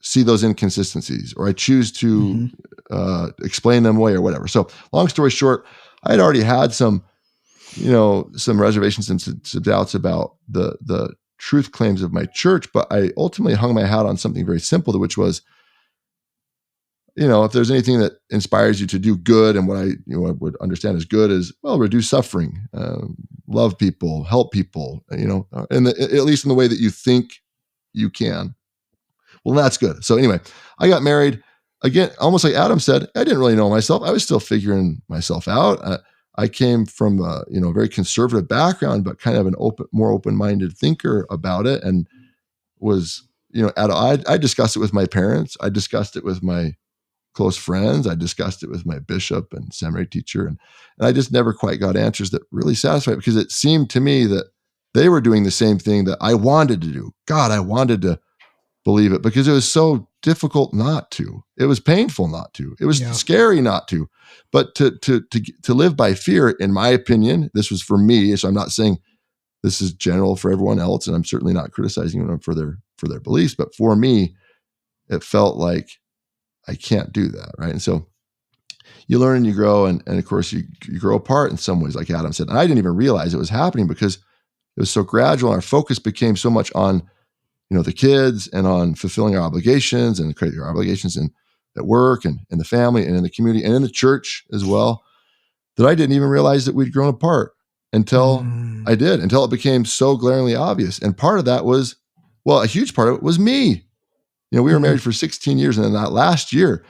see those inconsistencies, or I choose to explain them away or whatever. So long story short, I had already had some reservations and some doubts about the truth claims of my church, but I ultimately hung my hat on something very simple, which was, if there's anything that inspires you to do good, and what I would understand as good is, well, reduce suffering, love people, help people, at least in the way that you think you can. Well, that's good. So anyway, I got married. Again, almost like Adam said, I didn't really know myself. I was still figuring myself out. I came from a very conservative background, but kind of more open-minded thinker about it, and was, I discussed it with my parents. I discussed it with my close friends. I discussed it with my bishop and seminary teacher, and I just never quite got answers that really satisfied, because it seemed to me that they were doing the same thing that I wanted to do. God, I wanted to believe it because it was so difficult not to. It was painful not to. It was scary not to. But to live by fear, in my opinion, this was for me. So I'm not saying this is general for everyone else, and I'm certainly not criticizing them for their beliefs. But for me, it felt like I can't do that, right? And so you learn and you grow, and of course you grow apart in some ways, like Adam said. And I didn't even realize it was happening because it was so gradual. And our focus became so much on the kids and on fulfilling our obligations and creating our obligations at work and in the family and in the community and in the church as well, that I didn't even realize that we'd grown apart until it became so glaringly obvious. And part of that was, a huge part of it was me. We were married for 16 years. And then that last year,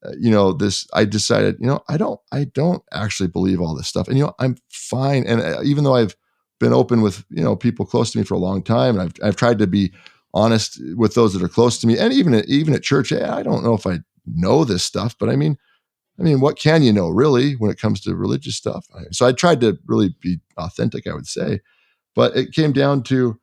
I decided, I don't actually believe all this stuff. And, I'm fine. And even though I've been open with, people close to me for a long time, and I've tried to be honest with those that are close to me, and even at church, I don't know if I know this stuff, but I mean, what can you know really when it comes to religious stuff? So I tried to really be authentic, I would say, but it came down to,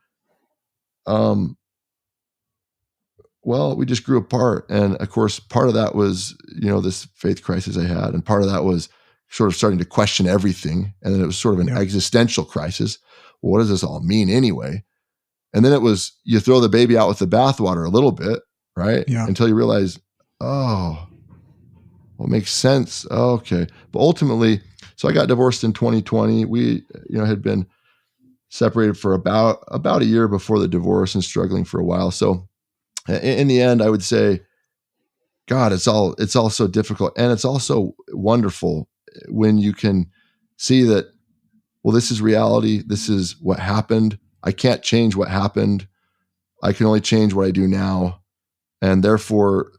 we just grew apart. And of course, part of that was, this faith crisis I had. And part of that was sort of starting to question everything. And then it was sort of an existential crisis. Well, what does this all mean anyway? And then it was, you throw the baby out with the bathwater a little bit, right? Yeah. Until you realize, it makes sense. Okay. But ultimately, so I got divorced in 2020. We, had been separated for about a year before the divorce and struggling for a while. So in the end, I would say, God, it's all so difficult. And it's also wonderful when you can see that, well, this is reality. This is what happened. I can't change what happened. I can only change what I do now. And therefore,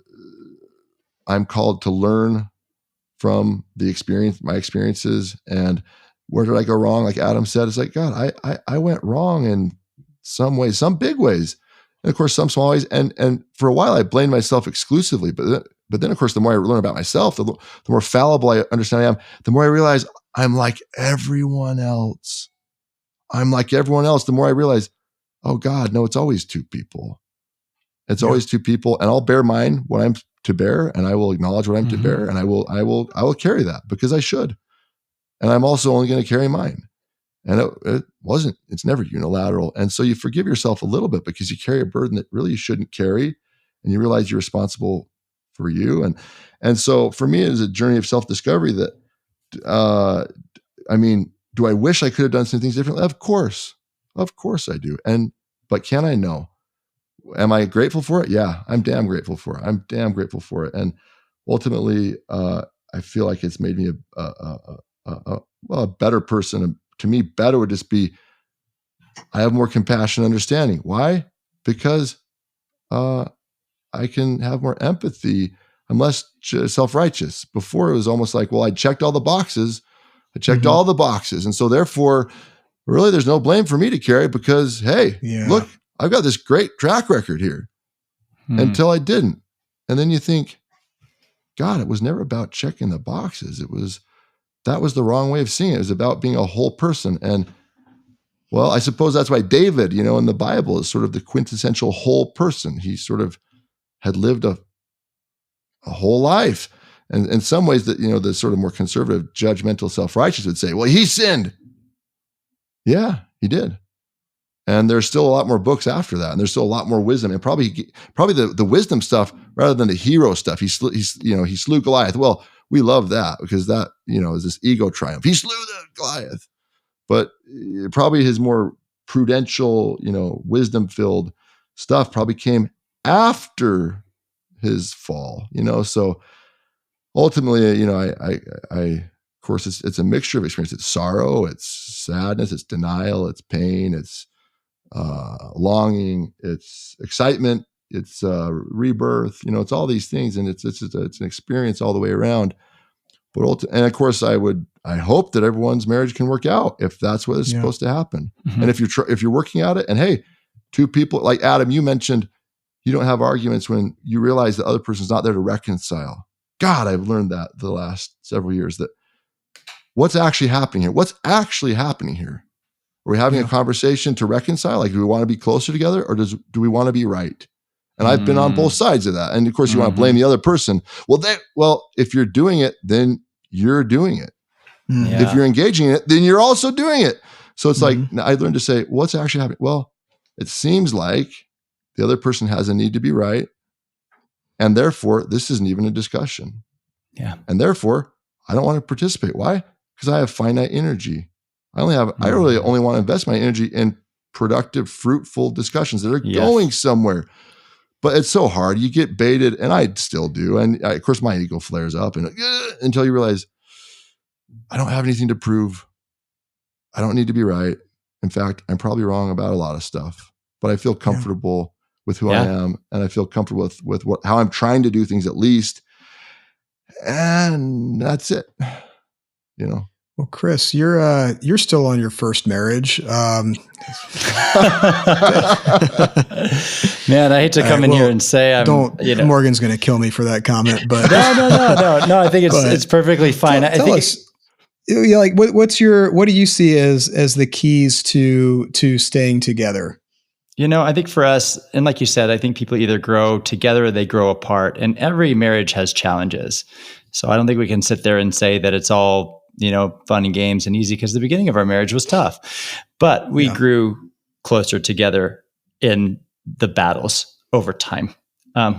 I'm called to learn from my experiences. And where did I go wrong? Like Adam said, it's like, God, I went wrong in some ways, some big ways. And of course, some small ways. And for a while, I blamed myself exclusively. But then, of course, the more I learn about myself, the more fallible I understand I am, the more I realize I'm like everyone else. The more I realize, oh God, no, it's always two people. It's always two people. And I'll bear mine what I'm to bear, and I will acknowledge what I'm to bear, and I will carry that because I should. And I'm also only going to carry mine. And it's never unilateral. And so you forgive yourself a little bit because you carry a burden that really you shouldn't carry, and you realize you're responsible for you. And so for me, it is a journey of self-discovery that I mean, do I wish I could have done some things differently? Of course I do. But can I? No. Am I grateful for it? Yeah, I'm damn grateful for it. And ultimately, I feel like it's made me a better person. To me, better would just be, I have more compassion and understanding. Why? Because I can have more empathy. I'm less self-righteous. Before, it was almost like, well, I checked all the boxes. All the boxes. And so therefore, really, there's no blame for me to carry because, hey, look, I've got this great track record here until I didn't. And then you think, God, it was never about checking the boxes. That was the wrong way of seeing it. It was about being a whole person. And well, I suppose that's why David, in the Bible is sort of the quintessential whole person. He sort of had lived a whole life. And in some ways that, the sort of more conservative, judgmental, self-righteous would say, well, he sinned. Yeah, he did. And there's still a lot more books after that. And there's still a lot more wisdom. And probably the wisdom stuff rather than the hero stuff. He slew Goliath. Well, we love that because that, is this ego triumph. He slew the Goliath. But probably his more prudential, wisdom-filled stuff probably came after his fall, so ultimately, of course, it's a mixture of experience. It's sorrow, it's sadness, it's denial, it's pain, it's longing, it's excitement, it's rebirth. It's all these things, and it's an experience all the way around. But and of course, I hope that everyone's marriage can work out if that's what is supposed to happen. Mm-hmm. And if you're working at it, and hey, two people like Adam, you mentioned you don't have arguments when you realize the other person's not there to reconcile. God, I've learned that the last several years that what's actually happening here? Are we having a conversation to reconcile? Like, do we want to be closer together or do we want to be right? And I've been on both sides of that. And of course you want to blame the other person. Well, if you're doing it, then you're doing it. Yeah. If you're engaging in it, then you're also doing it. So it's like, I learned to say, what's actually happening? Well, it seems like the other person has a need to be right. And therefore, this isn't even a discussion. Yeah. And therefore, I don't want to participate. Why? Because I have finite energy. I really only want to invest my energy in productive, fruitful discussions that are going somewhere. But it's so hard. You get baited, and I still do. And of course, my ego flares up until you realize, I don't have anything to prove. I don't need to be right. In fact, I'm probably wrong about a lot of stuff, but I feel comfortable with who I am, and I feel comfortable with how I'm trying to do things at least. And that's it. Well, Chris, you're still on your first marriage. Man, I hate to come in here and say Morgan's going to kill me for that comment, but no. I think it's perfectly fine. Tell us, like, what do you see as the keys to staying together? I think for us, and like you said, I think people either grow together or they grow apart, and every marriage has challenges. So I don't think we can sit there and say that it's all, fun and games and easy, because the beginning of our marriage was tough, but we grew closer together in the battles over time.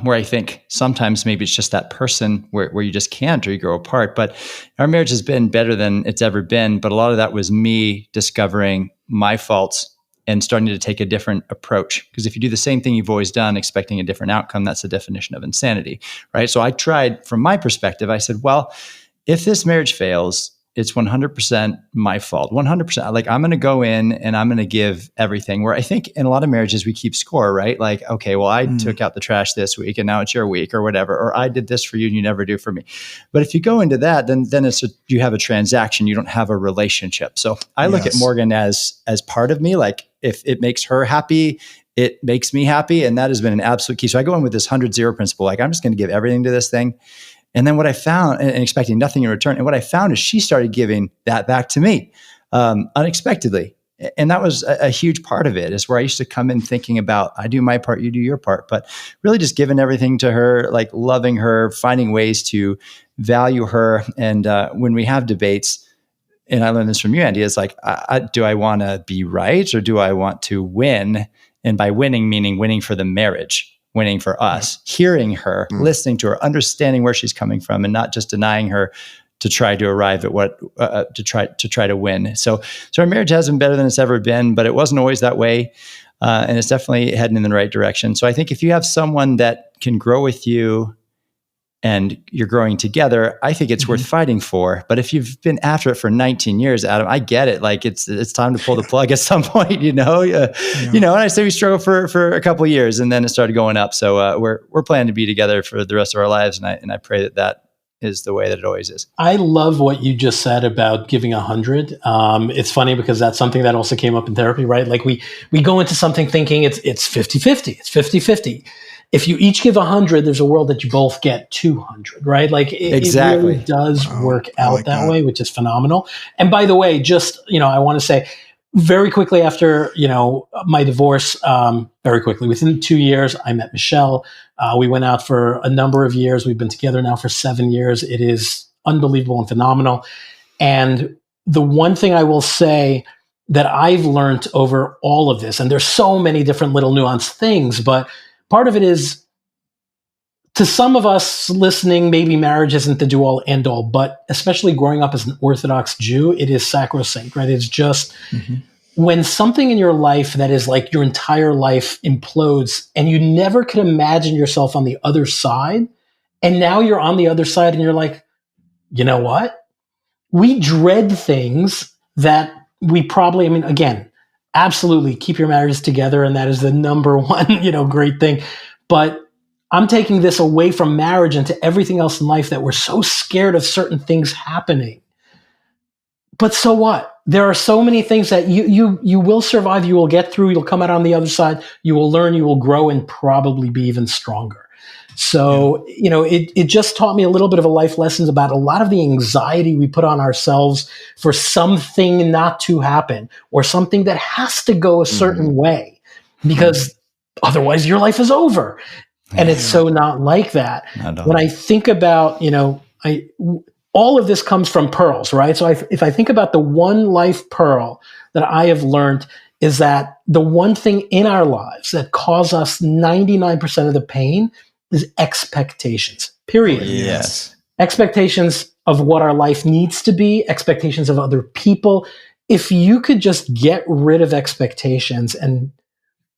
Where I think sometimes maybe it's just that person where you just can't, or you grow apart. But our marriage has been better than it's ever been. But a lot of that was me discovering my faults and starting to take a different approach. Because if you do the same thing you've always done, expecting a different outcome, that's the definition of insanity, right? So I tried, from my perspective, I said, well, if this marriage fails, it's 100% my fault. 100%. Like, I'm going to go in and I'm going to give everything. Where I think in a lot of marriages we keep score, right? Like, okay, well, I took out the trash this week and now it's your week or whatever, or I did this for you and you never do for me. But if you go into that, then you have a transaction. You don't have a relationship. So I look at Morgan as part of me. Like, if it makes her happy, it makes me happy. And that has been an absolute key. So I go in with this 100-0 principle. Like, I'm just going to give everything to this thing. And then what I found, and expecting nothing in return, and what I found is she started giving that back to me unexpectedly. And that was a huge part of it, is where I used to come in thinking about, I do my part, you do your part, but really just giving everything to her, like loving her, finding ways to value her. And when we have debates, and I learned this from you, Andy, it's like, do I want to be right or do I want to win? And by winning, meaning winning for the marriage. Winning for us, hearing her, listening to her, understanding where she's coming from, and not just denying her to try to arrive at what to try to win. So our marriage has been better than it's ever been, but it wasn't always that way, and it's definitely heading in the right direction. So I think if you have someone that can grow with you, and you're growing together, I think it's worth fighting for. But if you've been after it for 19 years, Adam, I get it. Like it's time to pull the plug at some point, you know. And I say we struggled for a couple of years, and then it started going up. So we're planning to be together for the rest of our lives, and I pray that is the way that it always is. I love what you just said about giving 100. It's funny because that's something that also came up in therapy, right? Like we go into something thinking it's 50-50, it's 50-50. If you each give 100, there's a world that you both get 200, right? Like it really does work out that way, which is phenomenal. And by the way, just, I want to say very quickly after, my divorce, very quickly, within 2 years, I met Michelle. We went out for a number of years. We've been together now for 7 years. It is unbelievable and phenomenal. And the one thing I will say that I've learned over all of this, and there's so many different little nuanced things, but part of it is, to some of us listening, maybe marriage isn't the do-all, end-all, but especially growing up as an Orthodox Jew, it is sacrosanct, right? It's just when something in your life that is like your entire life implodes and you never could imagine yourself on the other side, and now you're on the other side and you're like, you know what? We dread things that we probably, again, absolutely keep your marriages together, and that is the number one, great thing. But I'm taking this away from marriage into everything else in life, that we're so scared of certain things happening. But so what? There are so many things that you will survive, you will get through, you'll come out on the other side, you will learn, you will grow, and probably be even stronger. So, it just taught me a little bit of a life lessons about a lot of the anxiety we put on ourselves for something not to happen, or something that has to go a certain way, because otherwise your life is over. And it's so not like that. When I think about, all of this comes from pearls, right? So if I think about the one life pearl that I have learned, is that the one thing in our lives that cause us 99% of the pain is expectations, period. Yes. Expectations of what our life needs to be, expectations of other people. If you could just get rid of expectations and,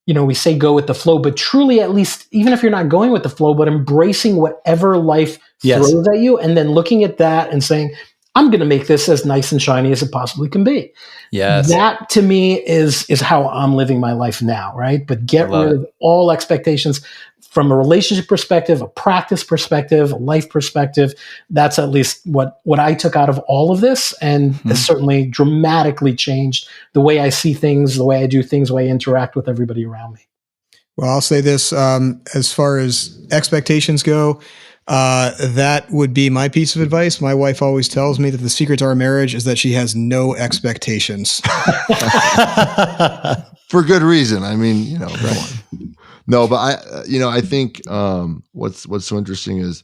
we say go with the flow, but truly, at least, even if you're not going with the flow, but embracing whatever life throws at you, and then looking at that and saying, I'm going to make this as nice and shiny as it possibly can be. Yes. That to me is how I'm living my life now, right? But get rid of all expectations from a relationship perspective, a practice perspective, a life perspective. That's at least what I took out of all of this, and has certainly dramatically changed the way I see things, the way I do things, the way I interact with everybody around me. Well, I'll say this, as far as expectations go, that would be my piece of advice. My wife always tells me that the secret to our marriage is that she has no expectations. For good reason. Come on. No, but I think what's so interesting is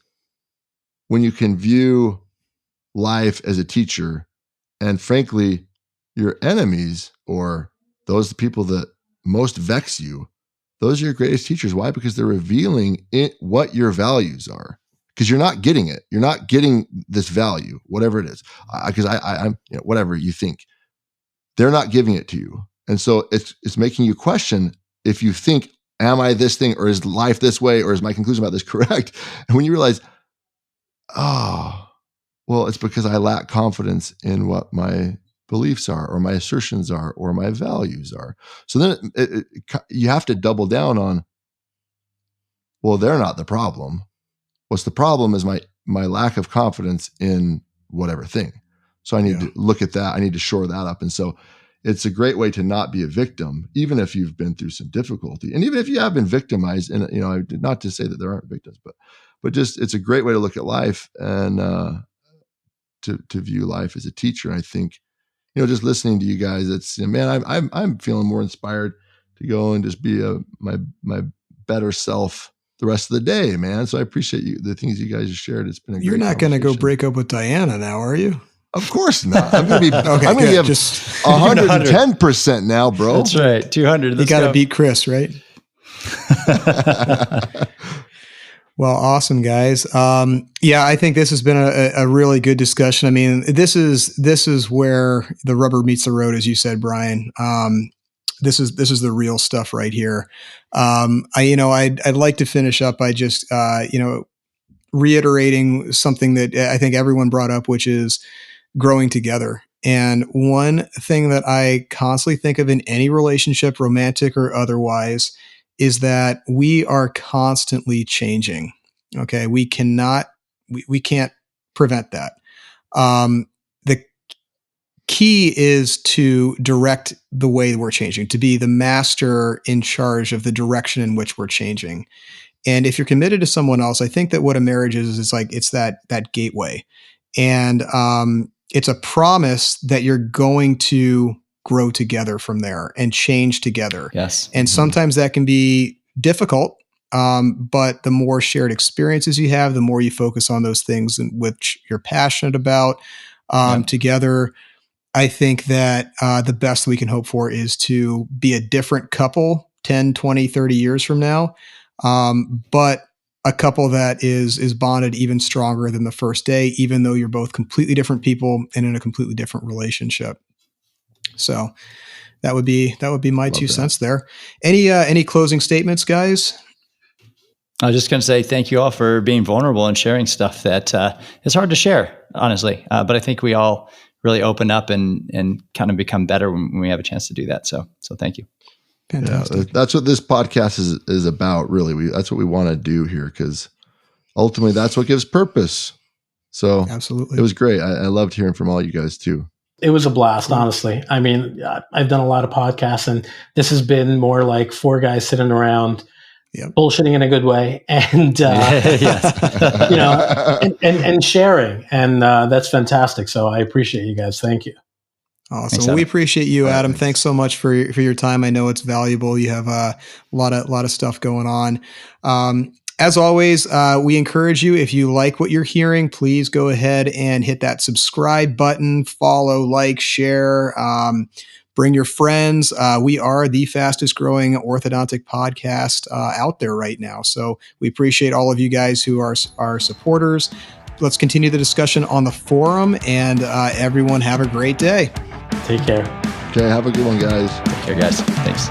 when you can view life as a teacher, and frankly, your enemies, or those people that most vex you, those are your greatest teachers. Why? Because they're revealing what your values are. Because you're not getting it. You're not getting this value, whatever it is. Because I'm whatever you think, they're not giving it to you, and so it's making you question if you think, am I this thing, or is life this way, or is my conclusion about this correct? And when you realize, it's because I lack confidence in what my beliefs are, or my assertions are, or my values are. So then you have to double down on, they're not the problem. What's the problem is my lack of confidence in whatever thing. So I need to look at that. I need to shore that up. And so it's a great way to not be a victim, even if you've been through some difficulty, and even if you have been victimized. And not to say that there aren't victims, but just it's a great way to look at life, and to view life as a teacher. And I think, just listening to you guys, it's I'm feeling more inspired to go and just be my better self the rest of the day, man. So I appreciate the things you guys have shared. It's been a You're great not going to go break up with Diana now, are you? Of course not. I'm going to be I'm going to be just 110% now, bro. That's right. 200. You got to beat Chris, right? Well, awesome, guys. Yeah, I think this has been a really good discussion. I mean, this is where the rubber meets the road, as you said, Brian. This is the real stuff right here. I'd like to finish up by just reiterating something that I think everyone brought up, which is growing together. And one thing that I constantly think of in any relationship, romantic or otherwise, is that we are constantly changing. Okay. We can't prevent that. The key is to direct the way we're changing, to be the master in charge of the direction in which we're changing. And if you're committed to someone else, I think that what a marriage is like, it's that gateway. And, it's a promise that you're going to grow together from there and change together. Yes. And sometimes that can be difficult. But the more shared experiences you have, the more you focus on those things in which you're passionate about together. I think that the best we can hope for is to be a different couple 10, 20, 30 years from now. But a couple that is bonded even stronger than the first day, even though you're both completely different people and in a completely different relationship. So that would be my 2 cents there. Any closing statements, guys? I was just going to say thank you all for being vulnerable and sharing stuff that is hard to share, honestly. But I think we all really open up and kind of become better when we have a chance to do that. So thank you. Fantastic. Yeah, that's what this podcast is about, really. That's what we want to do here, because ultimately that's what gives purpose. So absolutely, it was great. I loved hearing from all you guys too. It was a blast, honestly. I mean, I've done a lot of podcasts, and this has been more like 4 guys sitting around bullshitting in a good way, and and sharing, and that's fantastic. So I appreciate you guys. Thank you. Awesome. Thanks, well, we appreciate you, Adam. Thanks so much for your time. I know it's valuable. You have a lot of stuff going on. As always, we encourage you, if you like what you're hearing, please go ahead and hit that subscribe button, follow, like, share, bring your friends. We are the fastest growing orthodontic podcast out there right now. So we appreciate all of you guys who are our supporters. Let's continue the discussion on the forum, and everyone have a great day. Take care. Okay, have a good one, guys. Take care, guys. Thanks.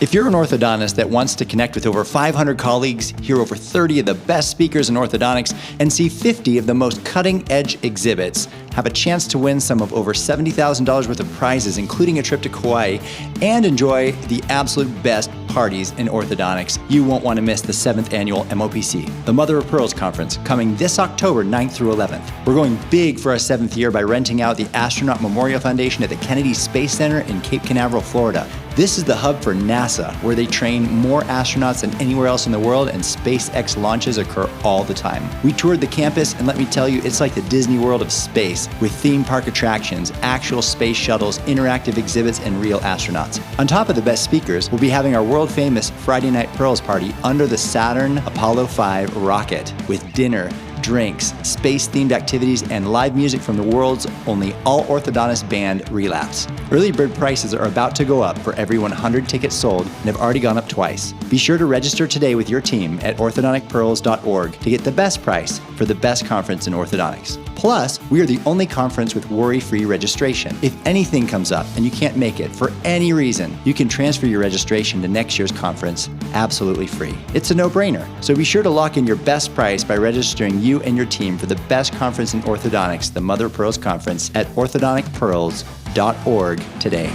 If you're an orthodontist that wants to connect with over 500 colleagues, hear over 30 of the best speakers in orthodontics, and see 50 of the most cutting-edge exhibits, have a chance to win some of over $70,000 worth of prizes, including a trip to Kauai, and enjoy the absolute best parties in orthodontics, you won't want to miss the 7th annual MOPC, the Mother of Pearls Conference, coming this October 9th through 11th. We're going big for our 7th year by renting out the Astronaut Memorial Foundation at the Kennedy Space Center in Cape Canaveral, Florida. This is the hub for NASA, where they train more astronauts than anywhere else in the world, and SpaceX launches occur all the time. We toured the campus, and let me tell you, it's like the Disney World of space, with theme park attractions, actual space shuttles, interactive exhibits, and real astronauts. On top of the best speakers, we'll be having our world-famous Friday Night Pearls party under the Saturn Apollo 5 rocket, with dinner, drinks, space-themed activities, and live music from the world's only all-orthodontist band, Relapse. Early bird prices are about to go up for every 100 tickets sold and have already gone up twice. Be sure to register today with your team at orthodonticpearls.org to get the best price for the best conference in orthodontics. Plus, we are the only conference with worry-free registration. If anything comes up and you can't make it for any reason, you can transfer your registration to next year's conference absolutely free. It's a no-brainer, so be sure to lock in your best price by registering you and your team for the best conference in orthodontics, the Mother of Pearls Conference, at orthodonticpearls.org today.